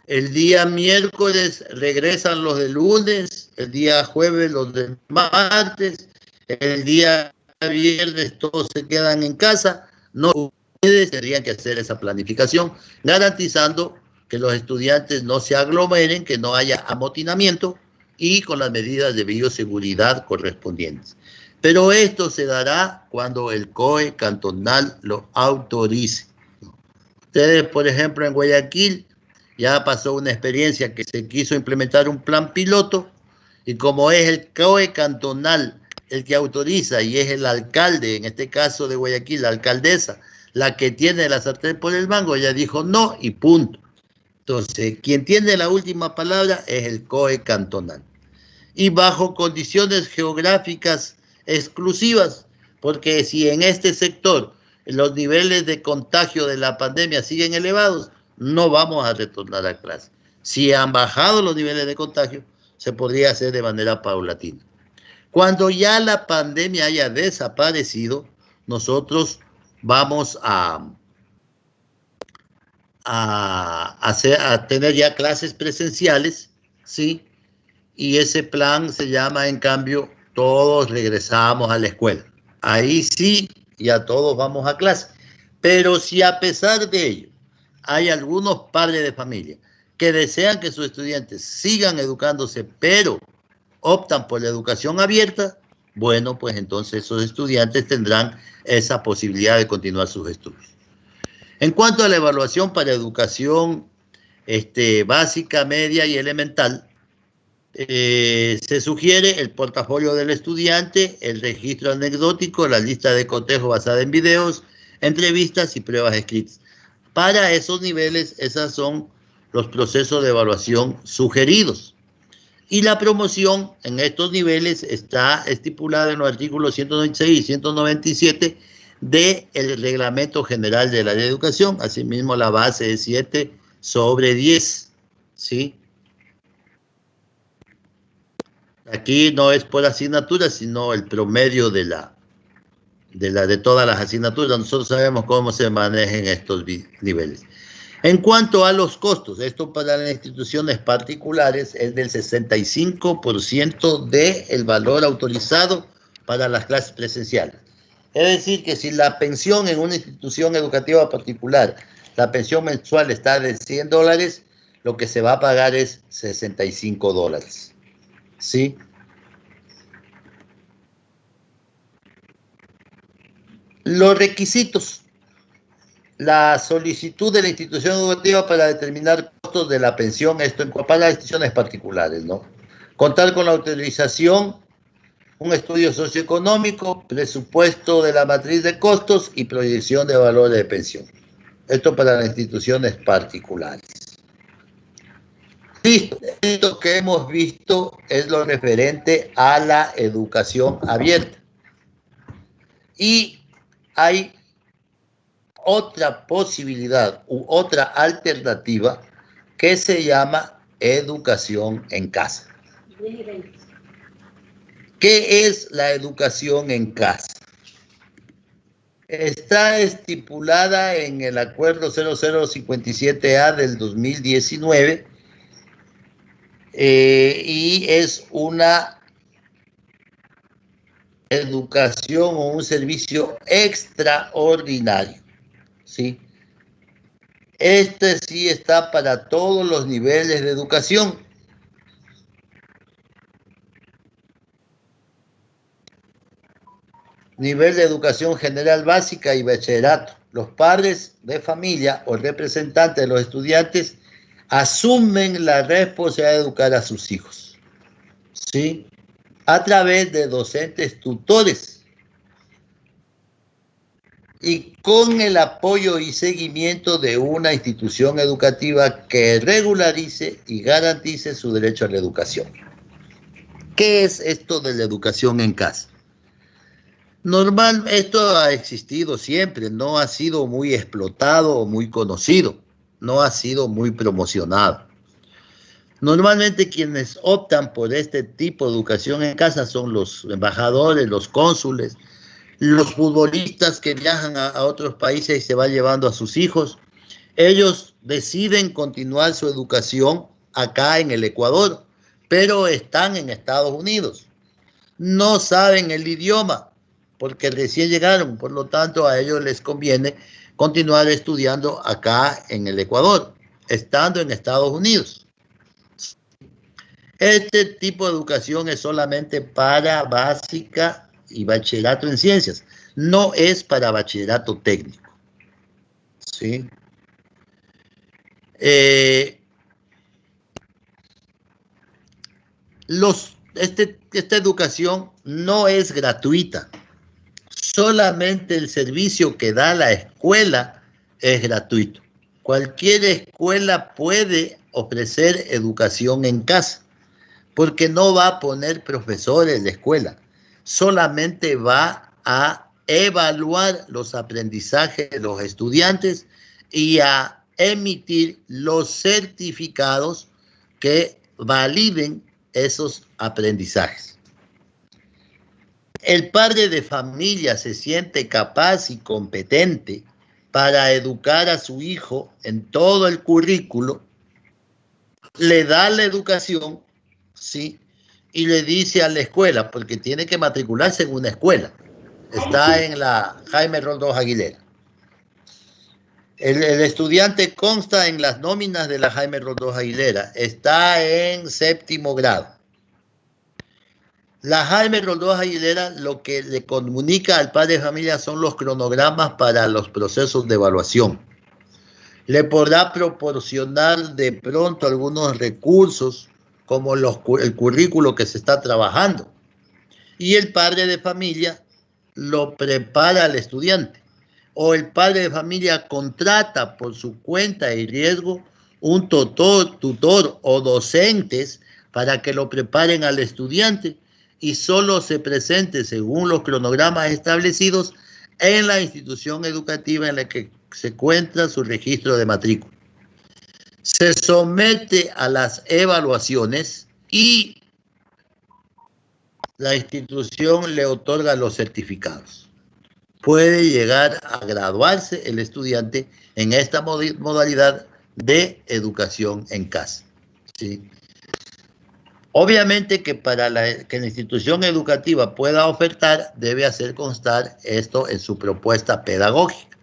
Speaker 1: El día miércoles regresan los de lunes, el día jueves los de martes, el día viernes todos se quedan en casa. No, ustedes tendrían que hacer esa planificación, garantizando que los estudiantes no se aglomeren, que no haya amotinamiento y con las medidas de bioseguridad correspondientes. Pero esto se dará cuando el COE cantonal lo autorice. Ustedes, por ejemplo, en Guayaquil ya pasó una experiencia que se quiso implementar un plan piloto y como es el COE cantonal el que autoriza y es el alcalde, en este caso de Guayaquil, la alcaldesa, la que tiene la sartén por el mango, ella dijo no y punto. Entonces, quien tiene la última palabra es el COE cantonal. Y bajo condiciones geográficas exclusivas, porque si en este sector los niveles de contagio de la pandemia siguen elevados, no vamos a retornar a clase. Si han bajado los niveles de contagio, se podría hacer de manera paulatina. Cuando ya la pandemia haya desaparecido, nosotros vamos a tener ya clases presenciales, ¿sí? Y ese plan se llama, en cambio, todos regresamos a la escuela. Ahí sí, ya todos vamos a clase. Pero si a pesar de ello hay algunos padres de familia que desean que sus estudiantes sigan educándose, pero optan por la educación abierta, bueno, pues entonces esos estudiantes tendrán esa posibilidad de continuar sus estudios. En cuanto a la evaluación para educación básica, media y elemental, se sugiere el portafolio del estudiante, el registro anecdótico, la lista de cotejo basada en videos, entrevistas y pruebas escritas. Para esos niveles, esos son los procesos de evaluación sugeridos. Y la promoción en estos niveles está estipulada en los artículos 196 y 197 del Reglamento General de la Educación. Asimismo, la base es 7/10, ¿sí? Aquí no es por asignatura, sino el promedio de todas las asignaturas. Nosotros sabemos cómo se manejan estos niveles. En cuanto a los costos, esto para las instituciones particulares es del 65% del valor autorizado para las clases presenciales. Es decir, que si la pensión en una institución educativa particular, la pensión mensual está de $100, lo que se va a pagar es $65. ¿Sí? Los requisitos. La solicitud de la institución educativa para determinar costos de la pensión, esto para las instituciones particulares, ¿no? Contar con la autorización, un estudio socioeconómico, presupuesto de la matriz de costos y proyección de valores de pensión. Esto para las instituciones particulares. Listo. Esto que hemos visto es lo referente a la educación abierta. Y hay otra posibilidad u otra alternativa que se llama educación en casa. ¿Qué es la educación en casa? Está estipulada en el Acuerdo 0057A del 2019 y es una educación o un servicio extraordinario. ¿Sí? Este sí está para todos los niveles de educación. Nivel de educación general básica y bachillerato. Los padres de familia o representantes de los estudiantes asumen la responsabilidad de educar a sus hijos, ¿sí? A través de docentes tutores y con el apoyo y seguimiento de una institución educativa que regularice y garantice su derecho a la educación. ¿Qué es esto de la educación en casa? Esto ha existido siempre, no ha sido muy explotado o muy conocido, no ha sido muy promocionado. Normalmente quienes optan por este tipo de educación en casa son los embajadores, los cónsules, los futbolistas que viajan a otros países y se van llevando a sus hijos. Ellos deciden continuar su educación acá en el Ecuador, pero están en Estados Unidos. No saben el idioma porque recién llegaron, por lo tanto a ellos les conviene continuar estudiando acá en el Ecuador, estando en Estados Unidos. Este tipo de educación es solamente para básica y bachillerato en ciencias, no es para bachillerato técnico. ¿Sí? Esta educación no es gratuita, solamente el servicio que da la escuela es gratuito. Cualquier escuela puede ofrecer educación en casa, porque no va a poner profesores en la escuela, solamente va a evaluar los aprendizajes de los estudiantes y a emitir los certificados que validen esos aprendizajes. El padre de familia se siente capaz y competente para educar a su hijo en todo el currículo, le da la educación, ¿sí? y le dice a la escuela, porque tiene que matricularse en una escuela. Está en la Jaime Roldós Aguilera. El estudiante consta en las nóminas de la Jaime Roldós Aguilera. Está en 7º grado. La Jaime Roldós Aguilera lo que le comunica al padre de familia son los cronogramas para los procesos de evaluación. Le podrá proporcionar de pronto algunos recursos como el currículo que se está trabajando. Y el padre de familia lo prepara al estudiante. O el padre de familia contrata por su cuenta y riesgo un tutor o docentes para que lo preparen al estudiante y solo se presente según los cronogramas establecidos en la institución educativa en la que se encuentra su registro de matrícula. Se somete a las evaluaciones y la institución le otorga los certificados. Puede llegar a graduarse el estudiante en esta modalidad de educación en casa, ¿sí? Obviamente que para que la institución educativa pueda ofertar, debe hacer constar esto en su propuesta pedagógica.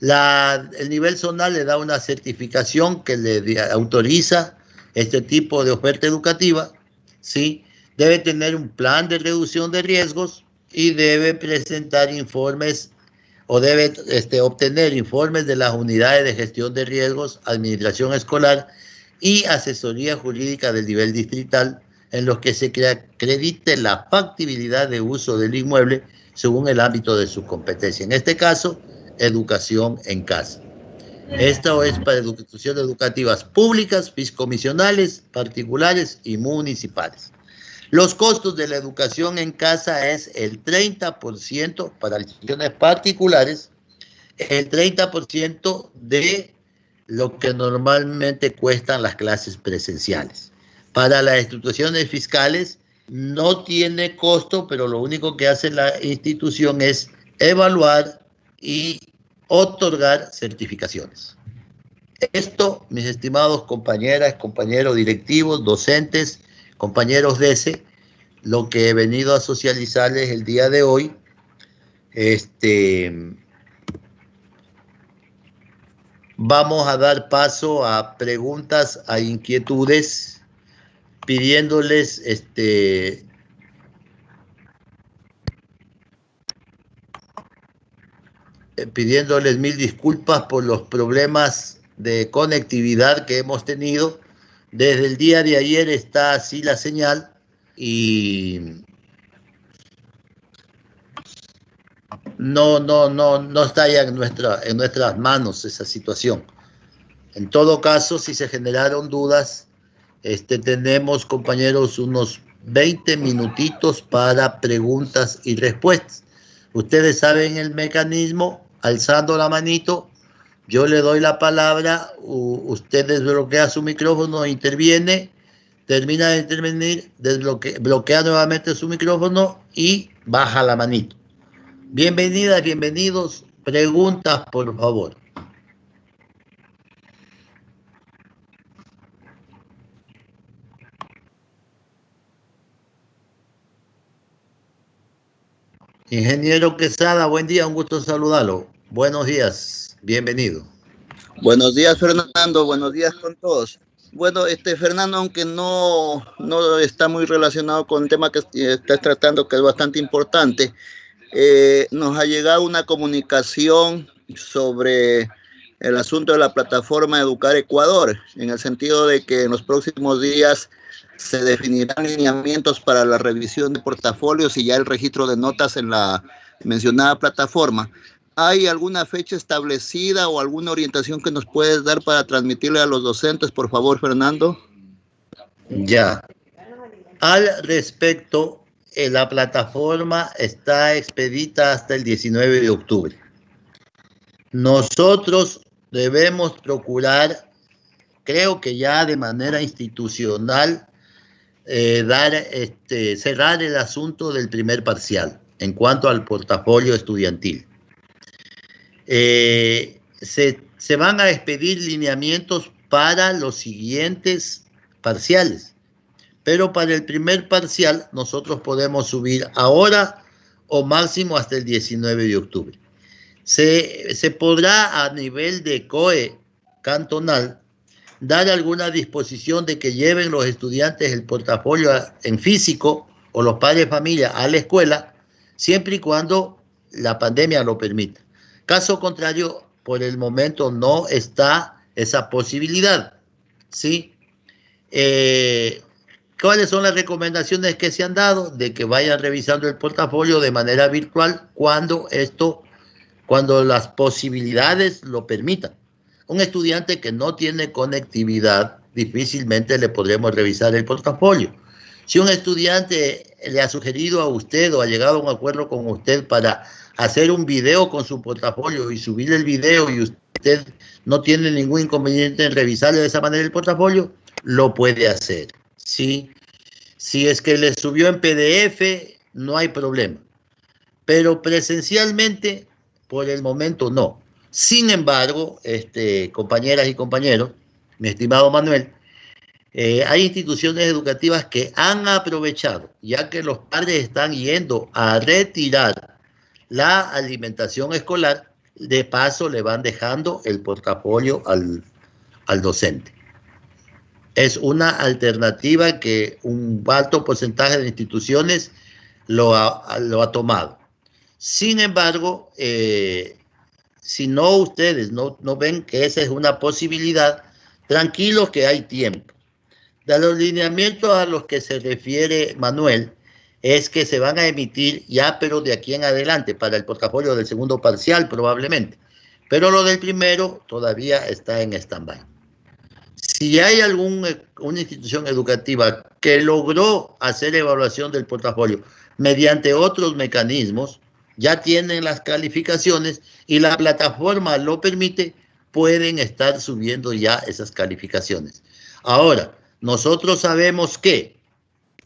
Speaker 1: El nivel zonal le da una certificación que le autoriza este tipo de oferta educativa, ¿sí? Debe tener un plan de reducción de riesgos y debe presentar informes o debe obtener informes de las unidades de gestión de riesgos, administración escolar y asesoría jurídica del nivel distrital en los que se acredite la factibilidad de uso del inmueble según el ámbito de su competencia. En este caso, educación en casa. Esto es para instituciones educativas públicas, fiscomisionales, particulares y municipales. Los costos de la educación en casa es el 30% para instituciones particulares, el 30% de lo que normalmente cuestan las clases presenciales. Para las instituciones fiscales no tiene costo, pero lo único que hace la institución es evaluar y otorgar certificaciones. Esto, mis estimados compañeras, compañeros directivos, docentes, compañeros de ese, lo que he venido a socializarles el día de hoy, vamos a dar paso a preguntas, a inquietudes, pidiéndoles pidiéndoles mil disculpas por los problemas de conectividad que hemos tenido. Desde el día de ayer está así la señal y no está ya en nuestras manos esa situación. En todo caso, si se generaron dudas, tenemos, compañeros, unos 20 minutitos para preguntas y respuestas. Ustedes saben el mecanismo, alzando la manito, yo le doy la palabra, usted desbloquea su micrófono, interviene, termina de intervenir, bloquea nuevamente su micrófono y baja la manito. Bienvenidas, bienvenidos. Preguntas, por favor. Ingeniero Quesada, buen día, un gusto saludarlo. Buenos días, bienvenido.
Speaker 8: Buenos días, Fernando, buenos días con todos. Bueno, Fernando, aunque no está muy relacionado con el tema que estás tratando, que es bastante importante, nos ha llegado una comunicación sobre el asunto de la plataforma Educar Ecuador, en el sentido de que en los próximos días se definirán lineamientos para la revisión de portafolios y ya el registro de notas en la mencionada plataforma. ¿Hay alguna fecha establecida o alguna orientación que nos puedes dar para transmitirle a los docentes, por favor, Fernando?
Speaker 1: Ya. Al respecto, la plataforma está expedita hasta el 19 de octubre. Nosotros debemos procurar, creo que ya de manera institucional, cerrar el asunto del primer parcial en cuanto al portafolio estudiantil. Se van a expedir lineamientos para los siguientes parciales, pero para el primer parcial nosotros podemos subir ahora o máximo hasta el 19 de octubre. Se podrá a nivel de COE cantonal dar alguna disposición de que lleven los estudiantes el portafolio en físico o los padres de familia a la escuela, siempre y cuando la pandemia lo permita. Caso contrario, por el momento no está esa posibilidad, ¿sí? ¿Cuáles son las recomendaciones que se han dado? De que vayan revisando el portafolio de manera virtual cuando las posibilidades lo permitan. Un estudiante que no tiene conectividad, difícilmente le podremos revisar el portafolio. Si un estudiante le ha sugerido a usted o ha llegado a un acuerdo con usted para hacer un video con su portafolio y subir el video y usted no tiene ningún inconveniente en revisarle de esa manera el portafolio, lo puede hacer, ¿sí? Si es que le subió en PDF, no hay problema. Pero presencialmente, por el momento no. Sin embargo, compañeras y compañeros, mi estimado Manuel, hay instituciones educativas que han aprovechado, ya que los padres están yendo a retirar la alimentación escolar, de paso le van dejando el portafolio al docente. Es una alternativa que un alto porcentaje de instituciones lo ha tomado. Sin embargo, si no ustedes no ven que esa es una posibilidad, tranquilos que hay tiempo. De los lineamientos a los que se refiere Manuel, es que se van a emitir ya, pero de aquí en adelante, para el portafolio del segundo parcial probablemente. Pero lo del primero todavía está en stand-by. Si hay una institución educativa que logró hacer evaluación del portafolio mediante otros mecanismos, ya tienen las calificaciones y la plataforma lo permite, pueden estar subiendo ya esas calificaciones. Ahora, nosotros sabemos que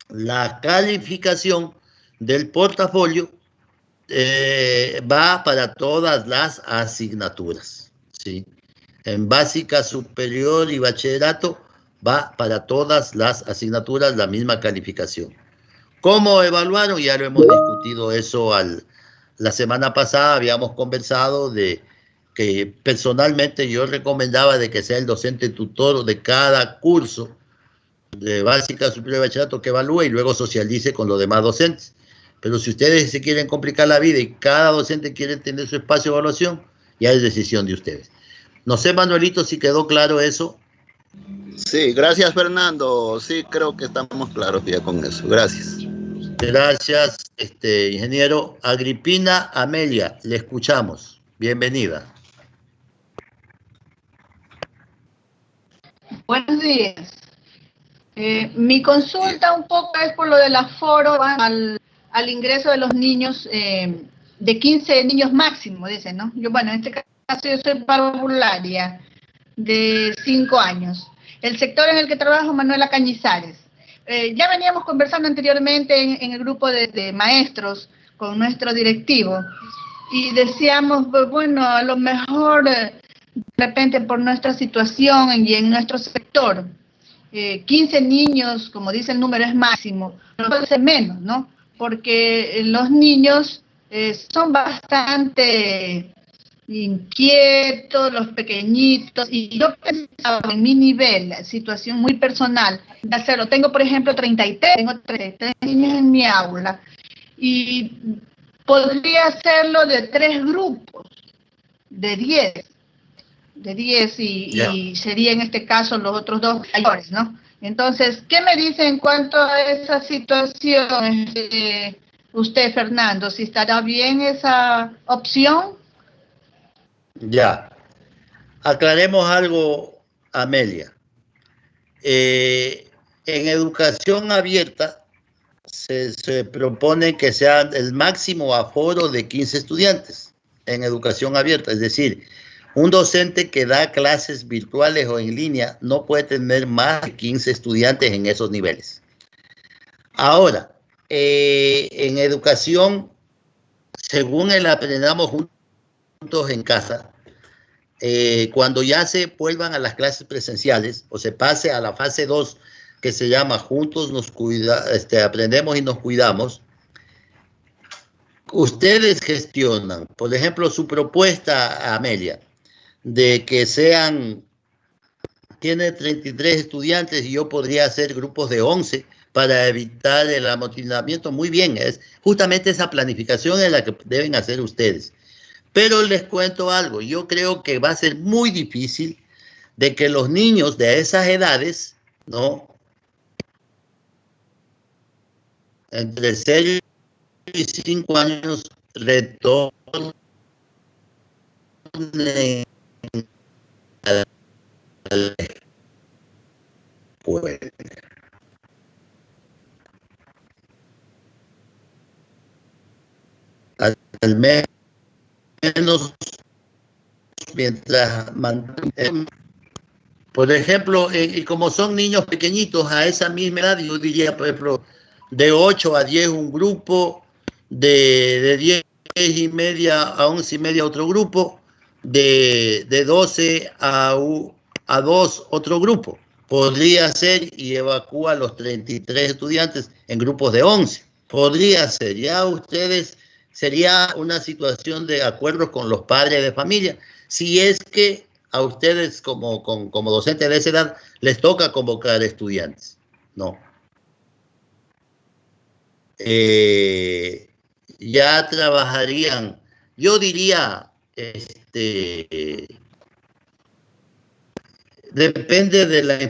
Speaker 1: la calificación del portafolio va para todas las asignaturas, ¿sí? En básica, superior y bachillerato va para todas las asignaturas la misma calificación. ¿Cómo evaluaron? Ya lo hemos discutido eso la semana pasada, habíamos conversado de que personalmente yo recomendaba de que sea el docente tutor de cada curso de básica, superior y bachillerato que evalúe y luego socialice con los demás docentes. Pero si ustedes se quieren complicar la vida y cada docente quiere tener su espacio de evaluación, ya es decisión de ustedes. No sé, Manuelito, si quedó claro eso.
Speaker 8: Sí, gracias, Fernando. Sí, creo que estamos claros ya con eso. Gracias.
Speaker 1: Gracias, ingeniero. Agripina Amelia, le escuchamos. Bienvenida.
Speaker 9: Buenos días. Mi consulta un poco es por lo del aforo al ingreso de los niños, de 15 niños máximo, dicen, ¿no? Bueno, en este caso yo soy parvularia de 5 años. El sector en el que trabajo, Manuela Cañizares. Ya veníamos conversando anteriormente en el grupo de maestros con nuestro directivo y decíamos, bueno, a lo mejor de repente por nuestra situación y en nuestro sector, 15 niños, como dice el número, es máximo, no puede ser menos, ¿no? Porque los niños son bastante inquietos, los pequeñitos, y yo pensaba en mi nivel, la situación muy personal, de hacerlo. Tengo, por ejemplo, 33 niños en mi aula, y podría hacerlo de 3 grupos, de 10, y sería en este caso los otros 2 mayores, ¿no? Entonces, ¿qué me dice en cuanto a esa situación usted, Fernando? ¿Si estará bien esa opción?
Speaker 1: Ya. Aclaremos algo, Amelia. En educación abierta se propone que sea el máximo aforo de 15 estudiantes en educación abierta, es decir, un docente que da clases virtuales o en línea no puede tener más de 15 estudiantes en esos niveles. Ahora, en educación, según el aprendamos juntos en casa, cuando ya se vuelvan a las clases presenciales o se pase a la fase 2, que se llama Juntos Aprendemos y Nos Cuidamos. Ustedes gestionan, por ejemplo, su propuesta, Amelia, de que tiene 33 estudiantes y yo podría hacer grupos de 11 para evitar el amotinamiento. Muy bien, es justamente esa planificación es la que deben hacer ustedes. Pero les cuento algo, yo creo que va a ser muy difícil de que los niños de esas edades, ¿no? Entre 0 y 5 años retornen a la escuela. Al menos mientras por ejemplo, y como son niños pequeñitos a esa misma edad, yo diría, por ejemplo, de 8 a 10 un grupo, de 10 y media a 11 y media otro grupo, de 12 a 2 otro grupo. Podría ser y evacúa a los 33 estudiantes en grupos de 11. Podría ser, ya ustedes, sería una situación de acuerdo con los padres de familia. Si es que a ustedes como docentes de esa edad les toca convocar estudiantes, no. Ya trabajarían, yo diría, depende de la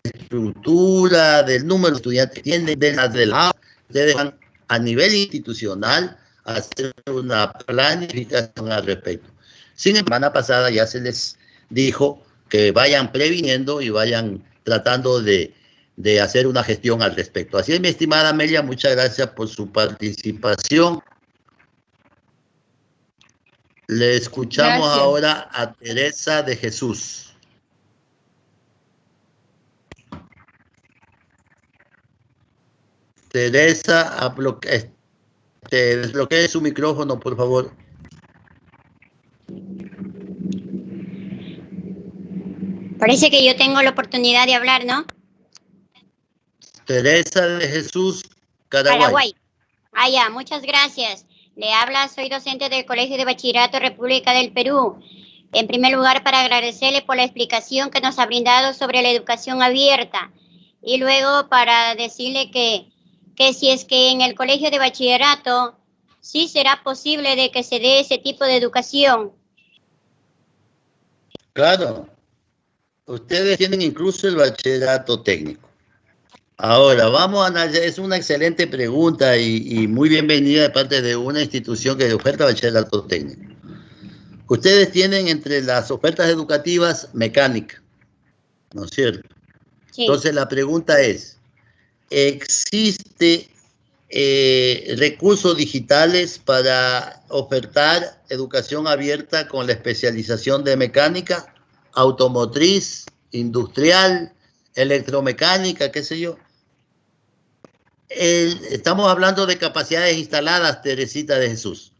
Speaker 1: infraestructura, del número de estudiantes que tienen, ustedes van a nivel institucional a hacer una planificación al respecto. Sin embargo, la semana pasada ya se les dijo que vayan previniendo y vayan tratando de hacer una gestión al respecto. Así es, mi estimada Amelia, muchas gracias por su participación. Le escuchamos ahora a Teresa de Jesús. Teresa, desbloquee su micrófono, por favor.
Speaker 3: Parece que yo tengo la oportunidad de hablar, ¿no?
Speaker 1: Teresa de Jesús, Paraguay.
Speaker 3: Ah, ya, muchas gracias. Le habla, soy docente del Colegio de Bachillerato República del Perú. En primer lugar, para agradecerle por la explicación que nos ha brindado sobre la educación abierta. Y luego para decirle que si es que en el Colegio de Bachillerato sí será posible de que se dé ese tipo de educación.
Speaker 1: Claro. Ustedes tienen incluso el bachillerato técnico. Ahora, vamos a analizar, es una excelente pregunta y muy bienvenida de parte de una institución que oferta bachillerato técnico. Ustedes tienen entre las ofertas educativas mecánica, ¿no es cierto? Sí. Entonces la pregunta es, ¿existe recursos digitales para ofertar educación abierta con la especialización de mecánica, automotriz, industrial, electromecánica, qué sé yo? Estamos hablando de capacidades instaladas, Teresita de Jesús.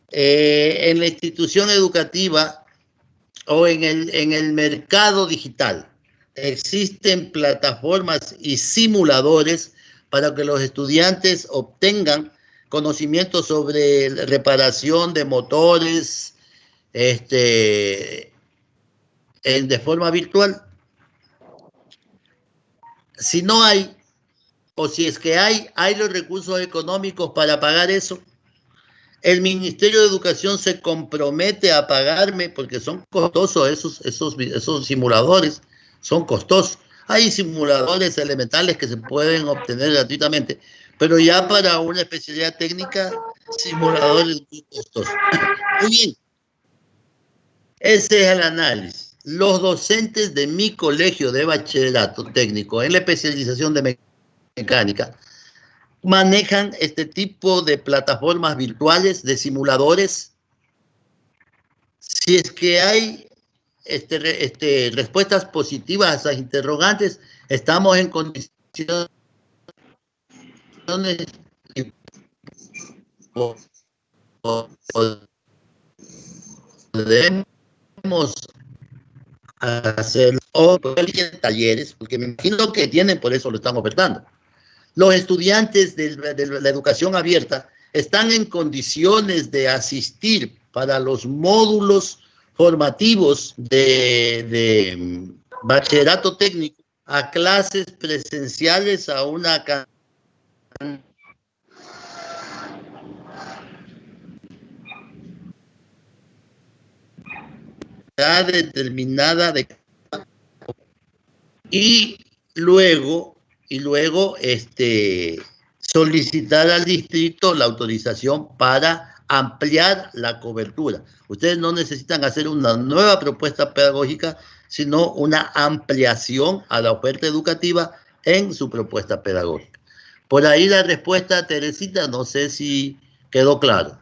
Speaker 1: En la institución educativa o en el mercado digital existen plataformas y simuladores para que los estudiantes obtengan conocimientos sobre reparación de motores de forma virtual. Si no hay, o si es que hay los recursos económicos para pagar eso, el Ministerio de Educación se compromete a pagarme, porque son costosos esos simuladores, son costosos. Hay simuladores elementales que se pueden obtener gratuitamente, pero ya para una especialidad técnica, simuladores muy costosos. Muy bien, ese es el análisis. Los docentes de mi colegio de bachillerato técnico en la especialización de mecánica manejan este tipo de plataformas virtuales, de simuladores. Si es que hay respuestas positivas a esas interrogantes, estamos en condiciones podemos hacer o tienen talleres, porque me imagino que tienen, por eso lo están ofertando. Los estudiantes de la educación abierta están en condiciones de asistir para los módulos formativos de bachillerato técnico a clases presenciales a una cantidad determinada de y luego solicitar al distrito la autorización para ampliar la cobertura. Ustedes no necesitan hacer una nueva propuesta pedagógica, sino una ampliación a la oferta educativa en su propuesta pedagógica. Por ahí la respuesta, Teresita, no sé si quedó claro.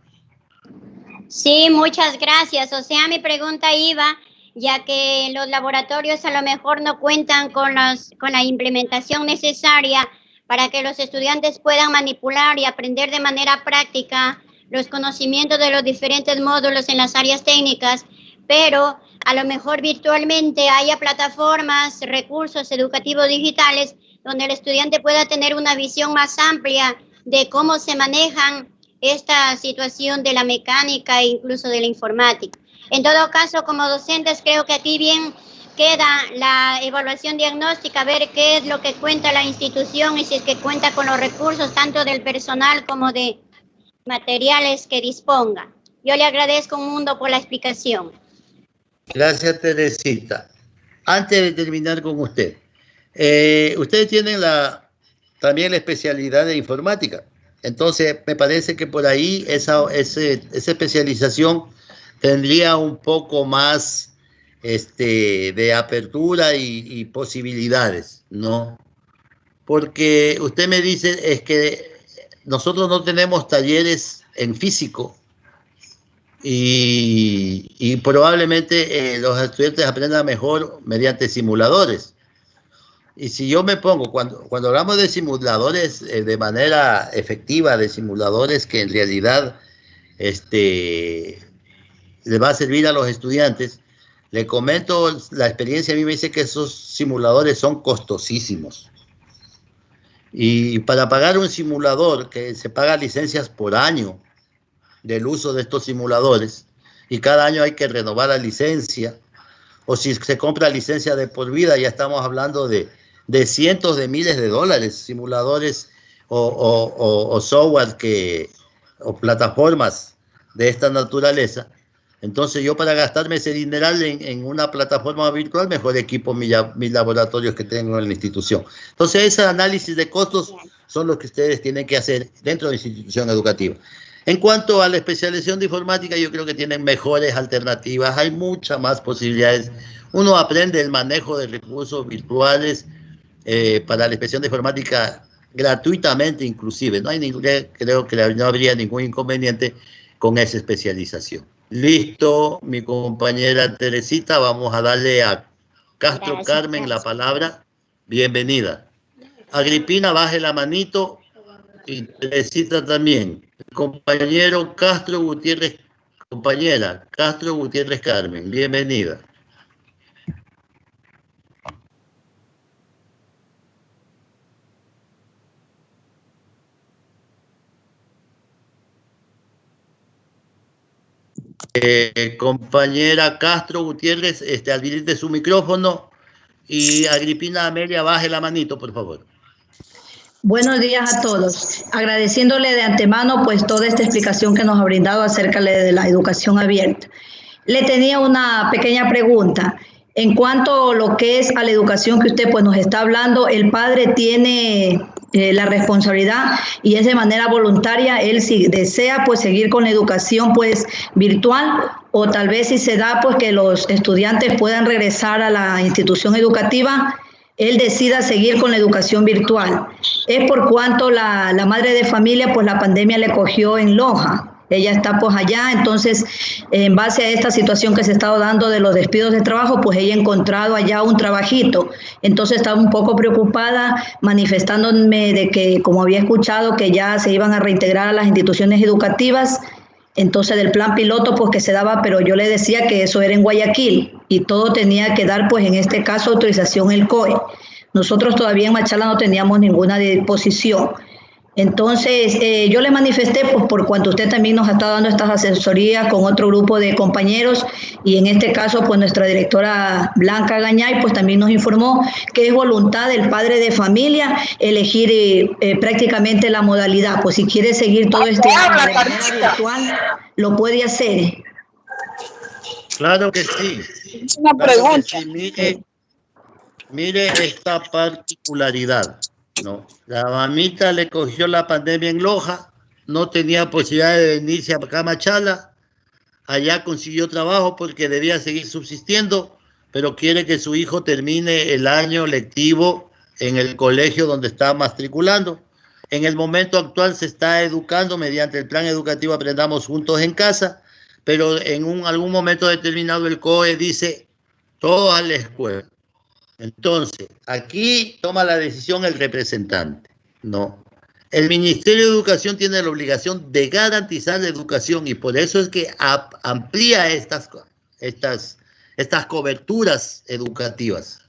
Speaker 3: Sí, muchas gracias. O sea, mi pregunta iba, ya que los laboratorios a lo mejor no cuentan con la implementación necesaria para que los estudiantes puedan manipular y aprender de manera práctica los conocimientos de los diferentes módulos en las áreas técnicas, pero a lo mejor virtualmente haya plataformas, recursos educativos digitales donde el estudiante pueda tener una visión más amplia de cómo se manejan esta situación de la mecánica e incluso de la informática. En todo caso, como docentes, creo que aquí bien queda la evaluación diagnóstica, ver qué es lo que cuenta la institución y si es que cuenta con los recursos tanto del personal como de materiales que disponga. Yo le agradezco un mundo por la explicación.
Speaker 1: Gracias, Teresita. Antes de terminar con usted, ustedes tienen también la especialidad de informática. Entonces, me parece que por ahí esa especialización tendría un poco más de apertura y posibilidades, ¿no? Porque usted me dice es que nosotros no tenemos talleres en físico y probablemente los estudiantes aprendan mejor mediante simuladores. Y si yo me pongo, cuando hablamos de simuladores de manera efectiva, de simuladores que en realidad le va a servir a los estudiantes, le comento la experiencia. A mí me dice que esos simuladores son costosísimos. Y para pagar un simulador, que se paga licencias por año del uso de estos simuladores, y cada año hay que renovar la licencia, o si se compra licencia de por vida, ya estamos hablando de cientos de miles de dólares, simuladores o software o plataformas de esta naturaleza. Entonces yo, para gastarme ese dineral en una plataforma virtual, mejor equipo mis laboratorios que tengo en la institución. Entonces ese análisis de costos son los que ustedes tienen que hacer dentro de la institución educativa. En cuanto a la especialización de informática, yo creo que tienen mejores alternativas, hay muchas más posibilidades. Uno aprende el manejo de recursos virtuales para la especialización de informática gratuitamente, inclusive. Creo que no habría ningún inconveniente con esa especialización. Listo, mi compañera Teresita, vamos a darle a Castro. Gracias, Carmen, la palabra. Bienvenida. Agripina, baje la manito, y Teresita también. Compañero Castro Gutiérrez, compañera Castro Gutiérrez Carmen, bienvenida. Compañera Castro Gutiérrez, habilite su micrófono, y Agripina Amelia, baje la manito, por favor.
Speaker 10: Buenos días a todos. Agradeciéndole de antemano pues toda esta explicación que nos ha brindado acerca de la educación abierta. Le tenía una pequeña pregunta. En cuanto a lo que es a la educación que usted pues nos está hablando, el padre tiene la responsabilidad y es de manera voluntaria, él si desea pues seguir con la educación pues virtual, o tal vez si se da pues que los estudiantes puedan regresar a la institución educativa, él decida seguir con la educación virtual. Es por cuanto la madre de familia pues la pandemia le cogió en Loja. Ella está pues allá, entonces en base a esta situación que se ha estado dando de los despidos de trabajo, pues ella ha encontrado allá un trabajito. Entonces estaba un poco preocupada, manifestándome de que, como había escuchado, que ya se iban a reintegrar a las instituciones educativas, entonces del plan piloto pues que se daba, pero yo le decía que eso era en Guayaquil y todo tenía que dar, pues en este caso, autorización el COE. Nosotros todavía en Machala no teníamos ninguna disposición. Entonces, yo le manifesté, pues por cuanto usted también nos ha estado dando estas asesorías con otro grupo de compañeros, y en este caso, pues nuestra directora Blanca Gañay, pues también nos informó que es voluntad del padre de familia elegir prácticamente la modalidad. Pues si quiere seguir todo este año de manera virtual, lo puede hacer.
Speaker 1: Claro que sí.
Speaker 11: Es una pregunta.
Speaker 1: Sí. Mire esta particularidad, ¿no? La mamita le cogió la pandemia en Loja, no tenía posibilidad de venirse acá a Machala, allá consiguió trabajo porque debía seguir subsistiendo, pero quiere que su hijo termine el año lectivo en el colegio donde está matriculando. En el momento actual se está educando mediante el plan educativo Aprendamos Juntos en Casa, pero en algún momento determinado el COE dice todos a la escuela. Entonces, aquí toma la decisión el representante, ¿no? El Ministerio de Educación tiene la obligación de garantizar la educación y por eso es que amplía estas coberturas educativas,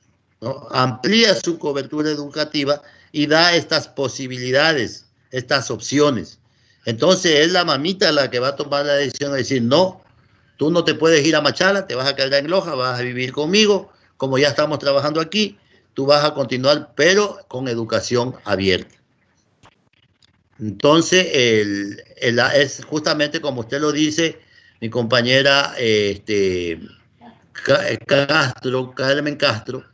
Speaker 1: ¿no? Amplía su cobertura educativa y da estas posibilidades, estas opciones. Entonces, es la mamita la que va a tomar la decisión de decir, no, tú no te puedes ir a Machala, te vas a quedar en Loja, vas a vivir conmigo. Como ya estamos trabajando aquí, tú vas a continuar, pero con educación abierta. Entonces, es justamente como usted lo dice, mi compañera Carmen Castro,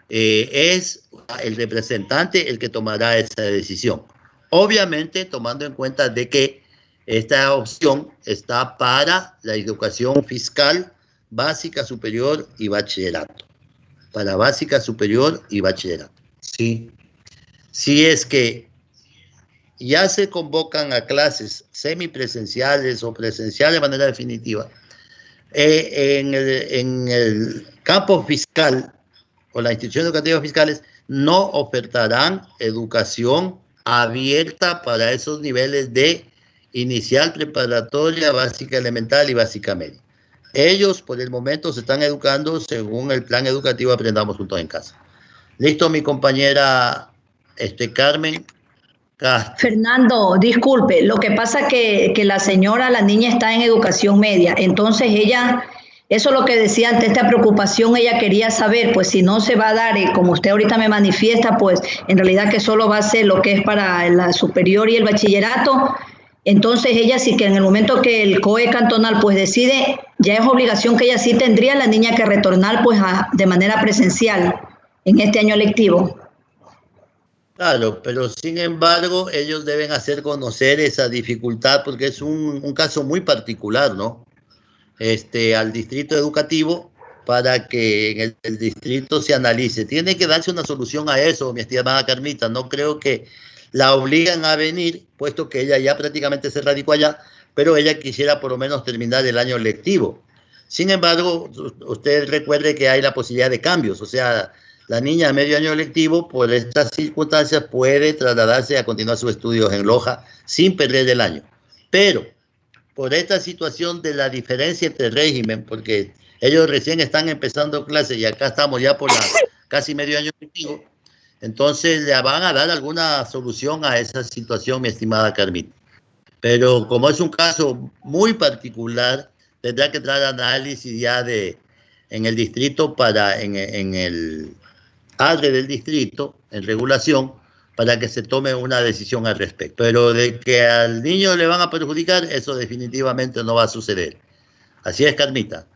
Speaker 1: es el representante el que tomará esa decisión. Obviamente, tomando en cuenta de que esta opción está para la educación fiscal, básica, superior y bachillerato. Para básica, superior y bachillerato. Sí. Si es que ya se convocan a clases semipresenciales o presenciales de manera definitiva, en el campo fiscal o las instituciones educativas fiscales no ofertarán educación abierta para esos niveles de inicial, preparatoria, básica elemental y básica media. Ellos, por el momento, se están educando según el plan educativo Aprendamos Juntos en Casa. Listo, mi compañera Carmen Castro.
Speaker 10: Fernando, disculpe, lo que pasa es que la niña está en educación media, entonces ella, eso es lo que decía ante esta preocupación, ella quería saber, pues si no se va a dar, como usted ahorita me manifiesta, pues en realidad que solo va a ser lo que es para la superior y el bachillerato. Entonces ella sí que en el momento que el COE cantonal pues decide, ya es obligación que ella sí tendría la niña que retornar pues de manera presencial en este año lectivo.
Speaker 1: Claro, pero sin embargo ellos deben hacer conocer esa dificultad porque es un caso muy particular, ¿no? Al distrito educativo para que en el distrito se analice. Tiene que darse una solución a eso, mi estimada Carmita. No creo que la obligan a venir, puesto que ella ya prácticamente se radicó allá, pero ella quisiera por lo menos terminar el año lectivo. Sin embargo, usted recuerde que hay la posibilidad de cambios, o sea, la niña a medio año lectivo, por estas circunstancias, puede trasladarse a continuar sus estudios en Loja sin perder el año. Pero, por esta situación de la diferencia entre régimen, porque ellos recién están empezando clases y acá estamos ya por casi medio año lectivo, entonces le van a dar alguna solución a esa situación, mi estimada Carmita. Pero como es un caso muy particular, tendrá que traer análisis ya en el distrito, en el ADRE del distrito, en regulación, para que se tome una decisión al respecto. Pero de que al niño le van a perjudicar, eso definitivamente no va a suceder. Así es, Carmita.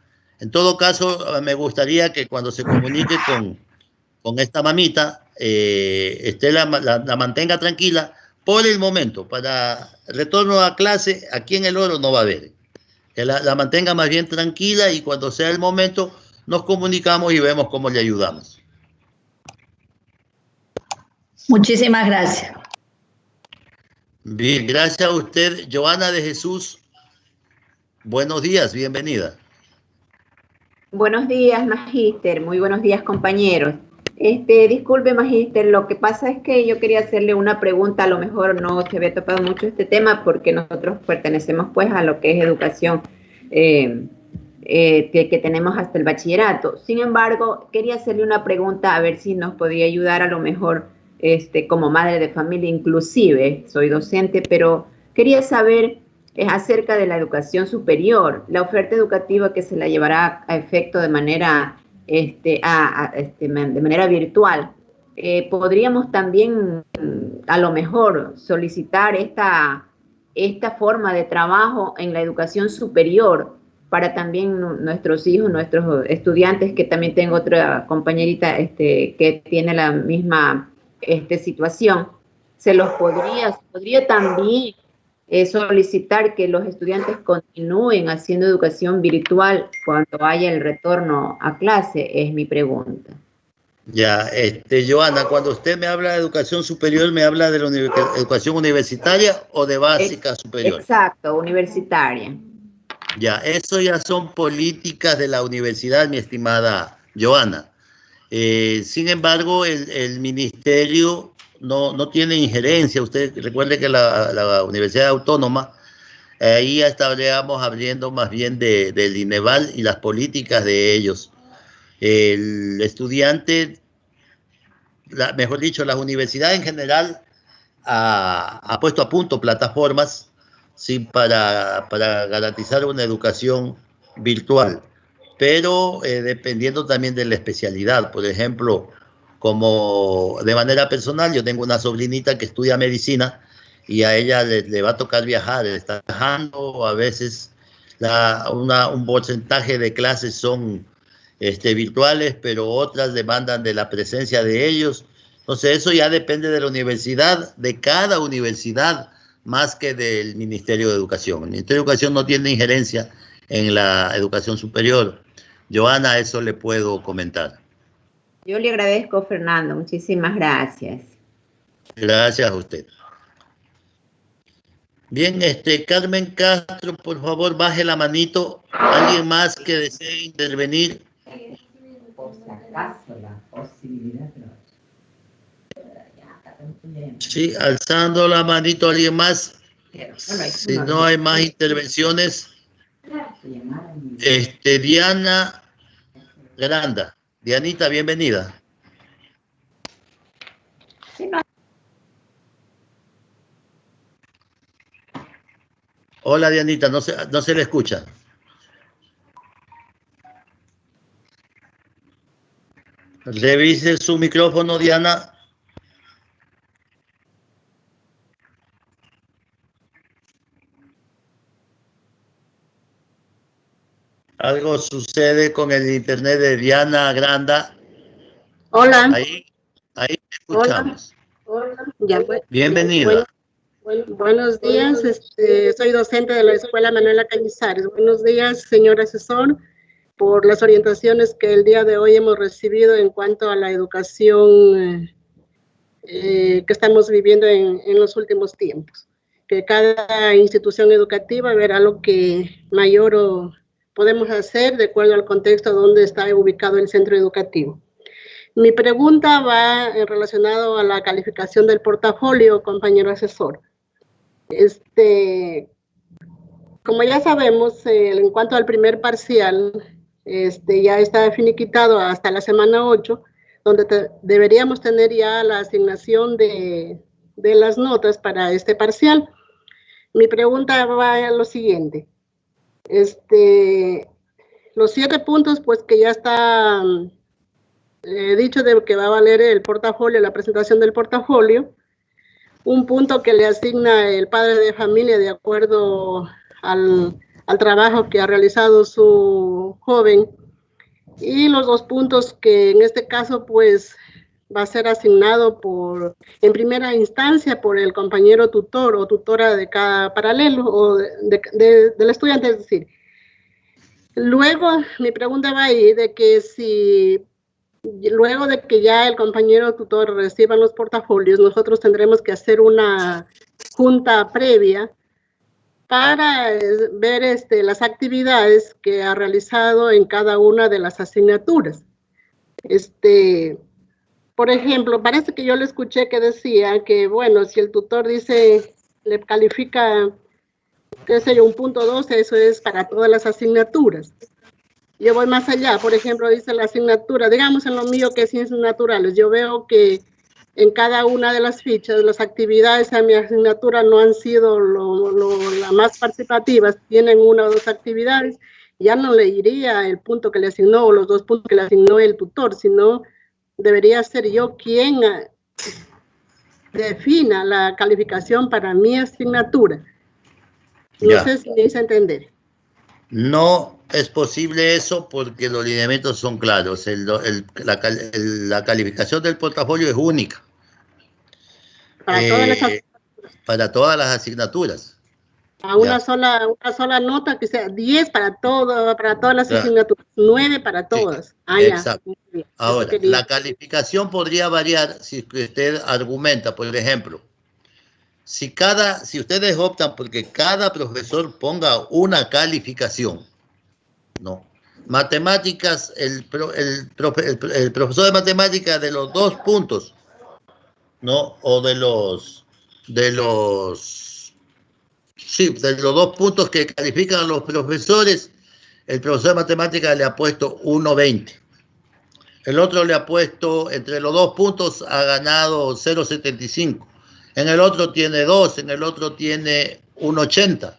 Speaker 1: En todo caso, me gustaría que cuando se comunique con esta mamita, la mantenga tranquila por el momento. Para retorno a clase, aquí en El Oro no va a haber. Que la mantenga más bien tranquila y cuando sea el momento nos comunicamos y vemos cómo le ayudamos.
Speaker 10: Muchísimas gracias.
Speaker 1: Bien, gracias a usted, Joana de Jesús. Buenos días, bienvenida.
Speaker 12: Buenos días, Magíster. Muy buenos días, compañeros. Disculpe, Magíster, lo que pasa es que yo quería hacerle una pregunta, a lo mejor no se había tocado mucho este tema porque nosotros pertenecemos pues a lo que es educación que tenemos hasta el bachillerato. Sin embargo, quería hacerle una pregunta a ver si nos podía ayudar, a lo mejor como madre de familia inclusive, soy docente, pero quería saber acerca de la educación superior, la oferta educativa que se la llevará a efecto de manera, de manera virtual. Podríamos también a lo mejor solicitar esta forma de trabajo en la educación superior para también nuestros hijos, nuestros estudiantes, que también tengo otra compañerita que tiene la misma situación. Se podría también solicitar que los estudiantes continúen haciendo educación virtual cuando haya el retorno a clase, es mi pregunta.
Speaker 1: Ya, Joana, cuando usted me habla de educación superior, ¿me habla de la educación universitaria o de básica superior?
Speaker 12: Exacto, universitaria.
Speaker 1: Ya, eso ya son políticas de la universidad, mi estimada Joana. Sin embargo, el ministerio no tiene injerencia. Usted recuerde que la Universidad Autónoma, ahí estaríamos hablando más bien del INEVAL y las políticas de ellos. El estudiante, mejor dicho, las universidades en general ha puesto a punto plataformas, sí, para garantizar una educación virtual, pero dependiendo también de la especialidad. Por ejemplo, como de manera personal, yo tengo una sobrinita que estudia medicina y a ella le va a tocar viajar, está viajando, a veces un porcentaje de clases son virtuales, pero otras demandan de la presencia de ellos. Entonces eso ya depende de la universidad, de cada universidad, más que del Ministerio de Educación. El Ministerio de Educación no tiene injerencia en la educación superior. Joana, eso le puedo comentar.
Speaker 12: Yo le agradezco, Fernando. Muchísimas gracias.
Speaker 1: Gracias a usted. Bien, Carmen Castro, por favor, baje la manito. ¿Alguien más que desee intervenir?
Speaker 11: Por si acaso, la posibilidad.
Speaker 1: Sí, alzando la manito, ¿alguien más? Si no hay más intervenciones, Diana Granda. Dianita, bienvenida. Hola, Dianita, no se le escucha. Revise su micrófono, Diana. Algo sucede con el internet de Diana Granda.
Speaker 13: Hola.
Speaker 1: Ahí escuchamos.
Speaker 13: Hola. Ya,
Speaker 1: bienvenida.
Speaker 13: Buenos días, soy docente de la Escuela Manuela Cañizares. Buenos días, señor asesor, por las orientaciones que el día de hoy hemos recibido en cuanto a la educación que estamos viviendo en los últimos tiempos. Que cada institución educativa verá lo que mayor podemos hacer de acuerdo al contexto donde está ubicado el centro educativo. Mi pregunta va relacionado a la calificación del portafolio, compañero asesor. Como ya sabemos, en cuanto al primer parcial, ya está finiquitado hasta la semana 8, donde deberíamos tener ya la asignación de las notas para este parcial. Mi pregunta va a lo siguiente. Los 7 puntos, pues que ya está dicho de que va a valer el portafolio, la presentación del portafolio. Un punto que le asigna el padre de familia de acuerdo al trabajo que ha realizado su joven. Y los 2 puntos que en este caso pues va a ser asignado en primera instancia por el compañero tutor o tutora de cada paralelo o del estudiante, es decir. Luego mi pregunta va ahí de que si luego de que ya el compañero tutor reciba los portafolios, nosotros tendremos que hacer una junta previa para ver las actividades que ha realizado en cada una de las asignaturas. Por ejemplo, parece que yo le escuché que decía que, bueno, si el tutor dice, le califica, qué sé yo, un punto 12, eso es para todas las asignaturas. yo voy más allá. Por ejemplo, dice la asignatura, digamos en lo mío que es ciencias naturales, yo veo que en cada una de las fichas, las actividades a mi asignatura no han sido las más participativas, tienen una o dos actividades, ya no le iría el punto que le asignó o los 2 puntos que le asignó el tutor, sino debería ser yo quien defina la calificación para mi asignatura. No sé si me hice entender.
Speaker 1: No es posible eso porque los lineamientos son claros. La calificación del portafolio es única. Para todas las asignaturas.
Speaker 13: A una sola nota que sea 10 para todas las asignaturas, 9 para todas.
Speaker 1: Sí, exacto. Ahora, la calificación podría variar si usted argumenta, por ejemplo, si ustedes optan porque cada profesor ponga una calificación, ¿no? Matemáticas, el profesor de matemáticas de los 2 puntos, ¿no? O de los 2 puntos que califican a los profesores, el profesor de matemáticas le ha puesto 1.20. El otro le ha puesto, entre los 2 puntos, ha ganado 0.75. En el otro tiene 2, en el otro tiene 1.80.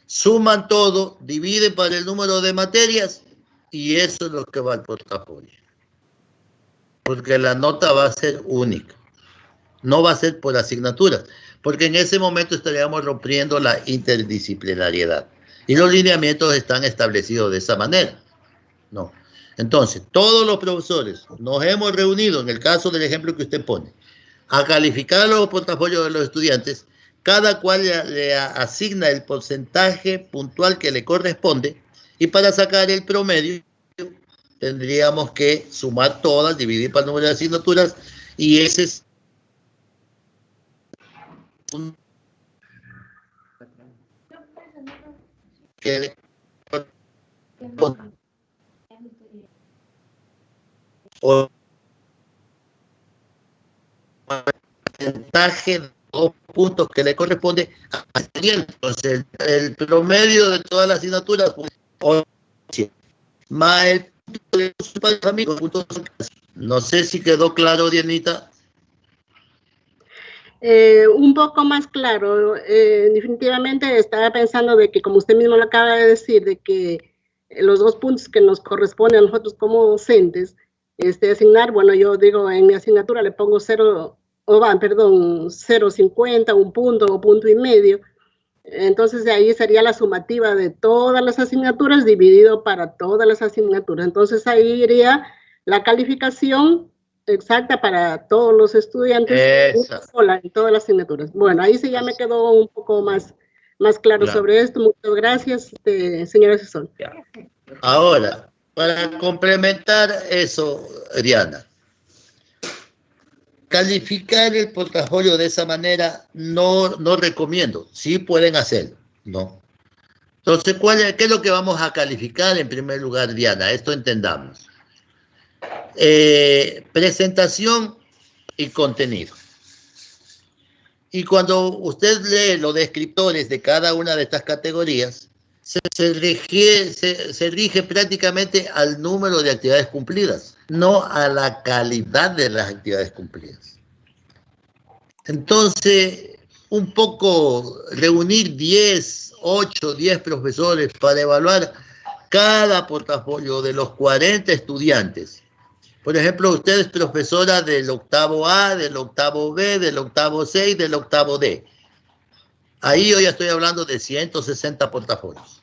Speaker 1: Suman todo, dividen para el número de materias y eso es lo que va al portafolio. Porque la nota va a ser única. No va a ser por asignaturas, porque en ese momento estaríamos rompiendo la interdisciplinariedad. Y los lineamientos están establecidos de esa manera, ¿no? Entonces, todos los profesores nos hemos reunido, en el caso del ejemplo que usted pone, a calificar los portafolios de los estudiantes, cada cual le asigna el porcentaje puntual que le corresponde, y para sacar el promedio tendríamos que sumar todas, dividir por el número de asignaturas, y ese es que o porcentaje de 2 puntos que le corresponde a entonces el promedio de todas las asignaturas más el punto de sus amigos. No sé si quedó claro, Dianita.
Speaker 13: Un poco más claro. Definitivamente estaba pensando de que, como usted mismo lo acaba de decir, de que los 2 puntos que nos corresponden a nosotros como docentes, asignar, bueno, yo digo, en mi asignatura le pongo 0.50, 1 punto o 1.5 puntos. Entonces, de ahí sería la sumativa de todas las asignaturas dividido para todas las asignaturas. Entonces, ahí iría la calificación exacta para todos los estudiantes, una sola en todas las asignaturas. Bueno, ahí sí ya me quedó un poco más claro sobre esto. Muchas gracias, señor asesor.
Speaker 1: Ahora, para complementar eso, Diana, calificar el portafolio de esa manera no recomiendo. Sí pueden hacerlo, ¿no? Entonces, ¿qué es lo que vamos a calificar en primer lugar, Diana? Esto entendamos. Presentación y contenido. Y cuando usted lee los descriptores de cada una de estas categorías, se rige prácticamente al número de actividades cumplidas, no a la calidad de las actividades cumplidas. Entonces, un poco reunir 8, 10 profesores para evaluar cada portafolio de los 40 estudiantes. Por ejemplo, usted es profesora del octavo A, del octavo B, del octavo C y del octavo D. Ahí yo ya estoy hablando de 160 portafolios.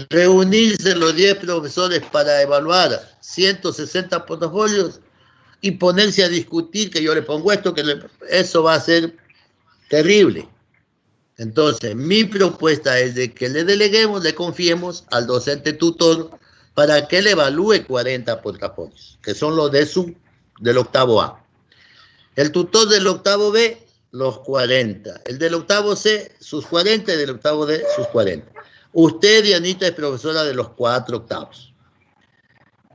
Speaker 1: Reunirse los 10 profesores para evaluar 160 portafolios y ponerse a discutir que yo le pongo esto, eso va a ser terrible. Entonces, mi propuesta es de que le deleguemos, le confiemos al docente tutor para que le evalúe 40 portafolios, que son los del octavo A. El tutor del octavo B, los 40. El del octavo C, sus 40, y del octavo D, sus 40. Usted, Dianita, es profesora de los 4 octavos.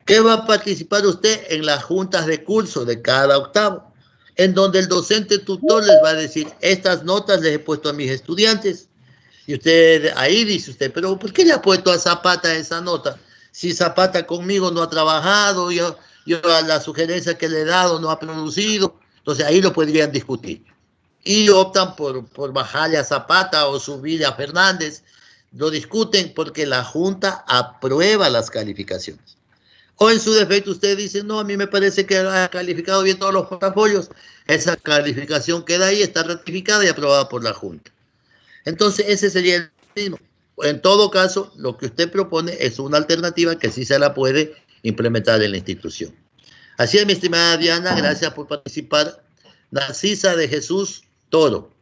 Speaker 1: ¿Qué va a participar usted en las juntas de curso de cada octavo? En donde el docente tutor les va a decir, estas notas les he puesto a mis estudiantes. Y usted, ahí dice usted, pero ¿por qué le ha puesto a Zapata esa nota? si Zapata conmigo no ha trabajado, yo a la sugerencia que le he dado no ha producido, entonces ahí lo podrían discutir. Y optan por bajarle a Zapata o subirle a Fernández, lo discuten porque la Junta aprueba las calificaciones. O en su defecto usted dice, no, a mí me parece que ha calificado bien todos los portafolios, esa calificación queda ahí, está ratificada y aprobada por la Junta. Entonces ese sería el mismo. En todo caso, lo que usted propone es una alternativa que sí se la puede implementar en la institución. Así es, mi estimada Diana, gracias por participar. Narcisa de Jesús Toro.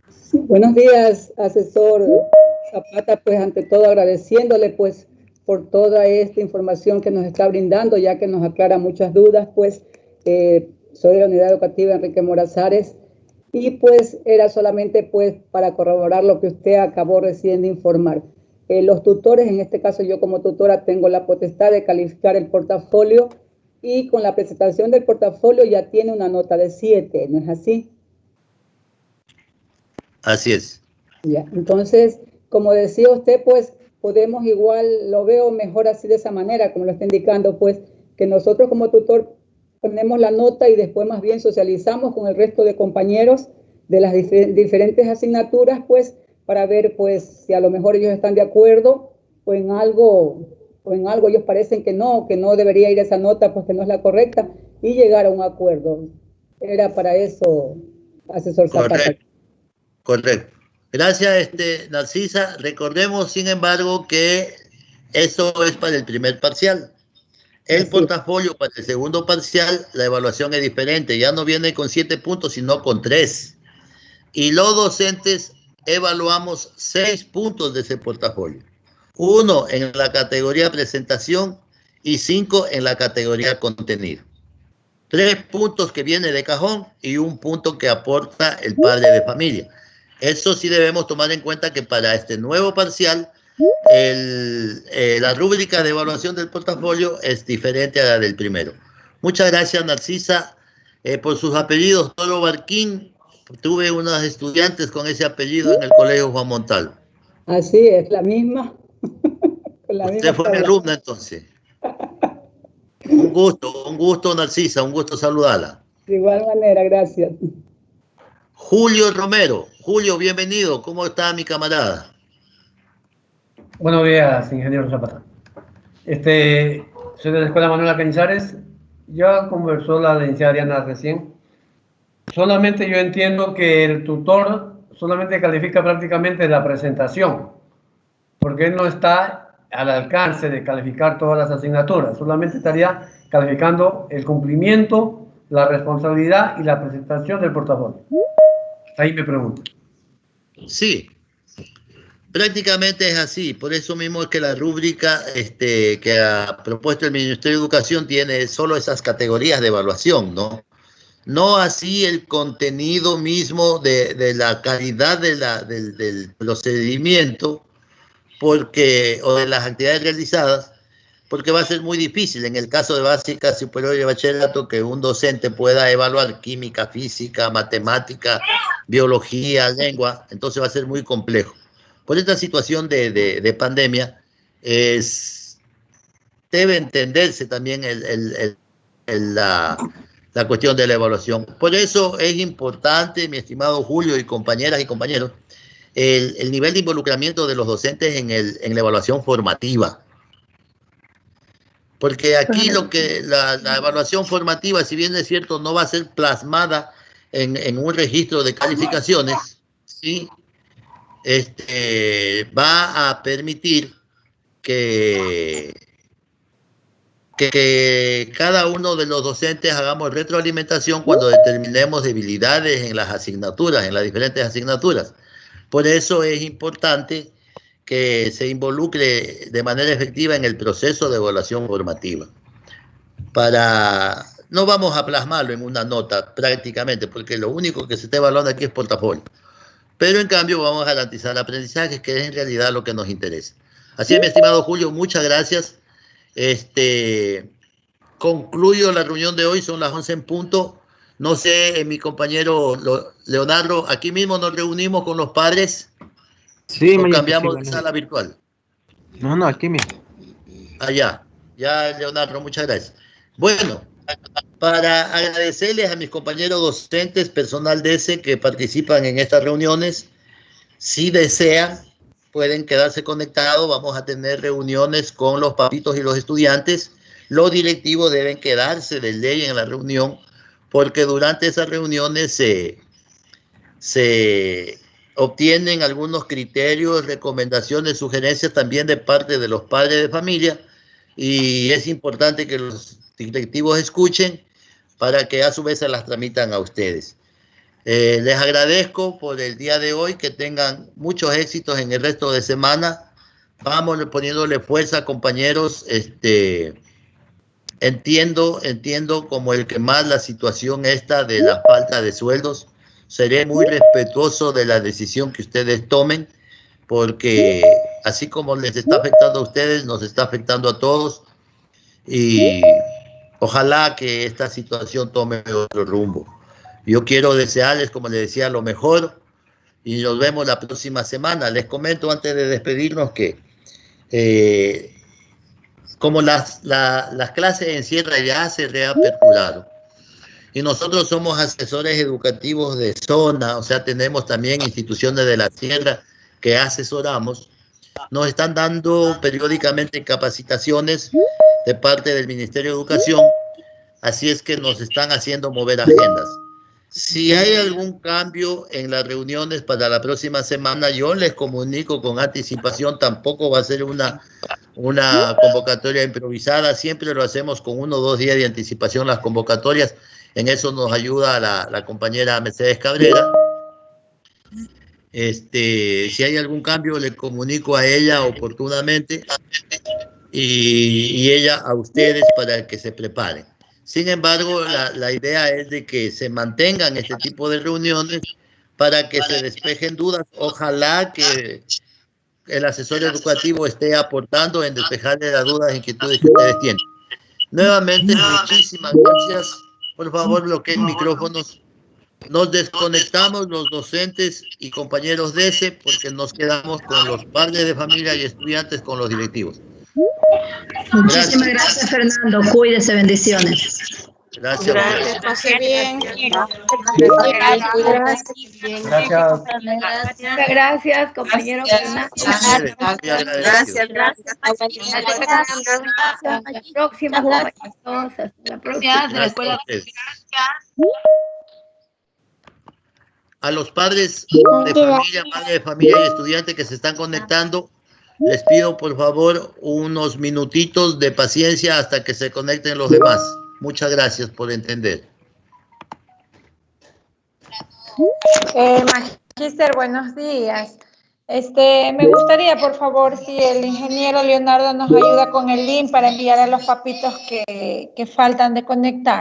Speaker 14: Sí, buenos días, asesor Zapata, pues ante todo agradeciéndole pues por toda esta información que nos está brindando, ya que nos aclara muchas dudas, pues soy de la Unidad Educativa Enrique Morazares y pues era solamente pues para corroborar lo que usted acabó recién de informar. Los tutores, en este caso yo como tutora tengo la potestad de calificar el portafolio y con la presentación del portafolio ya tiene una nota de 7, ¿no es así?
Speaker 1: Así es.
Speaker 14: Ya, entonces, como decía usted, pues podemos igual, lo veo mejor así de esa manera, como lo está indicando, pues que nosotros como tutor ponemos la nota y después más bien socializamos con el resto de compañeros de las diferentes asignaturas, pues para ver pues si a lo mejor ellos están de acuerdo o en algo ellos parecen que no debería ir esa nota, pues que no es la correcta, y llegar a un acuerdo. Era para eso, asesor Zapata.
Speaker 1: Correcto. Gracias, Narcisa. Recordemos, sin embargo, que eso es para el primer parcial. El portafolio para el segundo parcial, la evaluación es diferente. Ya no viene con 7 puntos, sino con 3. Y los docentes evaluamos 6 puntos de ese portafolio. 1 en la categoría presentación y 5 en la categoría contenido. 3 puntos que viene de cajón y 1 punto que aporta el padre de familia. Eso sí debemos tomar en cuenta que para este nuevo parcial, la rúbrica de evaluación del portafolio es diferente a la del primero. Muchas gracias, Narcisa, por sus apellidos. Toro Barquín, tuve unos estudiantes con ese apellido en el Colegio Juan Montalvo.
Speaker 14: Así es, la misma.
Speaker 1: Usted fue mi alumna entonces. Un gusto, Narcisa, un gusto saludarla.
Speaker 14: De igual manera, gracias.
Speaker 1: Julio Romero. Julio, bienvenido. ¿Cómo está mi camarada?
Speaker 15: Buenos días, ingeniero Zapata. Soy de la Escuela Manuela Cañizares. Ya conversó la licenciada Diana recién. Solamente yo entiendo que el tutor solamente califica prácticamente la presentación, porque él no está al alcance de calificar todas las asignaturas. Solamente estaría calificando el cumplimiento, la responsabilidad y la presentación del portafolio. Ahí me pregunto.
Speaker 1: Sí, prácticamente es así. Por eso mismo es que la rúbrica que ha propuesto el Ministerio de Educación tiene solo esas categorías de evaluación, ¿no? No así el contenido mismo de la calidad del procedimiento o de las actividades realizadas, porque va a ser muy difícil en el caso de básica, superior y bachillerato que un docente pueda evaluar química, física, matemática, biología, lengua. Entonces va a ser muy complejo. Por esta situación de pandemia, debe entenderse también la cuestión de la evaluación. Por eso es importante, mi estimado Julio y compañeras y compañeros, el nivel de involucramiento de los docentes en la evaluación formativa. Porque aquí la evaluación formativa, si bien es cierto, no va a ser plasmada en un registro de calificaciones, ¿sí? Va a permitir que cada uno de los docentes hagamos retroalimentación cuando determinemos debilidades en las asignaturas, en las diferentes asignaturas. Por eso es importante que se involucre de manera efectiva en el proceso de evaluación formativa. No vamos a plasmarlo en una nota prácticamente, porque lo único que se está evaluando aquí es portafolio. Pero en cambio vamos a garantizar aprendizaje, que es en realidad lo que nos interesa. Así es, mi estimado Julio, muchas gracias. Concluyo la reunión de hoy, son las 11 en punto. No sé, mi compañero Leonardo, aquí mismo nos reunimos con los padres.
Speaker 16: Sí,
Speaker 1: o cambiamos de sala virtual.
Speaker 16: No, aquí mismo.
Speaker 1: Allá. Ya, Leonardo, muchas gracias. Bueno, para agradecerles a mis compañeros docentes, personal de ese que participan en estas reuniones, si desean, pueden quedarse conectados. Vamos a tener reuniones con los papitos y los estudiantes. Los directivos deben quedarse de ley en la reunión, porque durante esas reuniones se obtienen algunos criterios, recomendaciones, sugerencias también de parte de los padres de familia, y es importante que los directivos escuchen para que a su vez se las tramitan a ustedes. Les agradezco por el día de hoy, que tengan muchos éxitos en el resto de semana. Vamos poniéndole fuerza, compañeros. Entiendo como el que más la situación esta de la falta de sueldos. Seré muy respetuoso de la decisión que ustedes tomen, porque así como les está afectando a ustedes, nos está afectando a todos, y ojalá que esta situación tome otro rumbo. Yo quiero desearles, como les decía, lo mejor, y nos vemos la próxima semana. Les comento antes de despedirnos que como las clases en Sierra ya se reaperturaron, y nosotros somos asesores educativos de zona, o sea, tenemos también instituciones de la Sierra que asesoramos, nos están dando periódicamente capacitaciones de parte del Ministerio de Educación, así es que nos están haciendo mover agendas. Si hay algún cambio en las reuniones para la próxima semana, yo les comunico con anticipación. Tampoco va a ser una convocatoria improvisada, siempre lo hacemos con 1 o 2 días de anticipación las convocatorias. En eso nos ayuda la compañera Mercedes Cabrera. Si hay algún cambio, le comunico a ella oportunamente, y ella a ustedes para que se preparen. Sin embargo, la idea es de que se mantengan este tipo de reuniones para que se despejen dudas. Ojalá que el asesor educativo esté aportando en despejarle las dudas e inquietudes que ustedes tienen. Nuevamente, muchísimas gracias. Por favor, bloqueen micrófonos. Nos desconectamos los docentes y compañeros de ese, porque nos quedamos con los padres de familia y estudiantes, con los directivos.
Speaker 10: Muchísimas gracias, Fernando. Cuídese, bendiciones.
Speaker 1: Gracias.
Speaker 2: Gracias, pase bien.
Speaker 7: Gracias, compañero Fernando.
Speaker 2: Gracias.
Speaker 7: Hasta la próxima, compañeros. Hasta la próxima.
Speaker 1: A los padres de familia, madre de familia y estudiantes que se están conectando, les pido por favor unos minutitos de paciencia hasta que se conecten los demás. Muchas gracias por entender.
Speaker 17: Magíster, buenos días. Me gustaría, por favor, si el ingeniero Leonardo nos ayuda con el link para enviar a los papitos que faltan de conectar.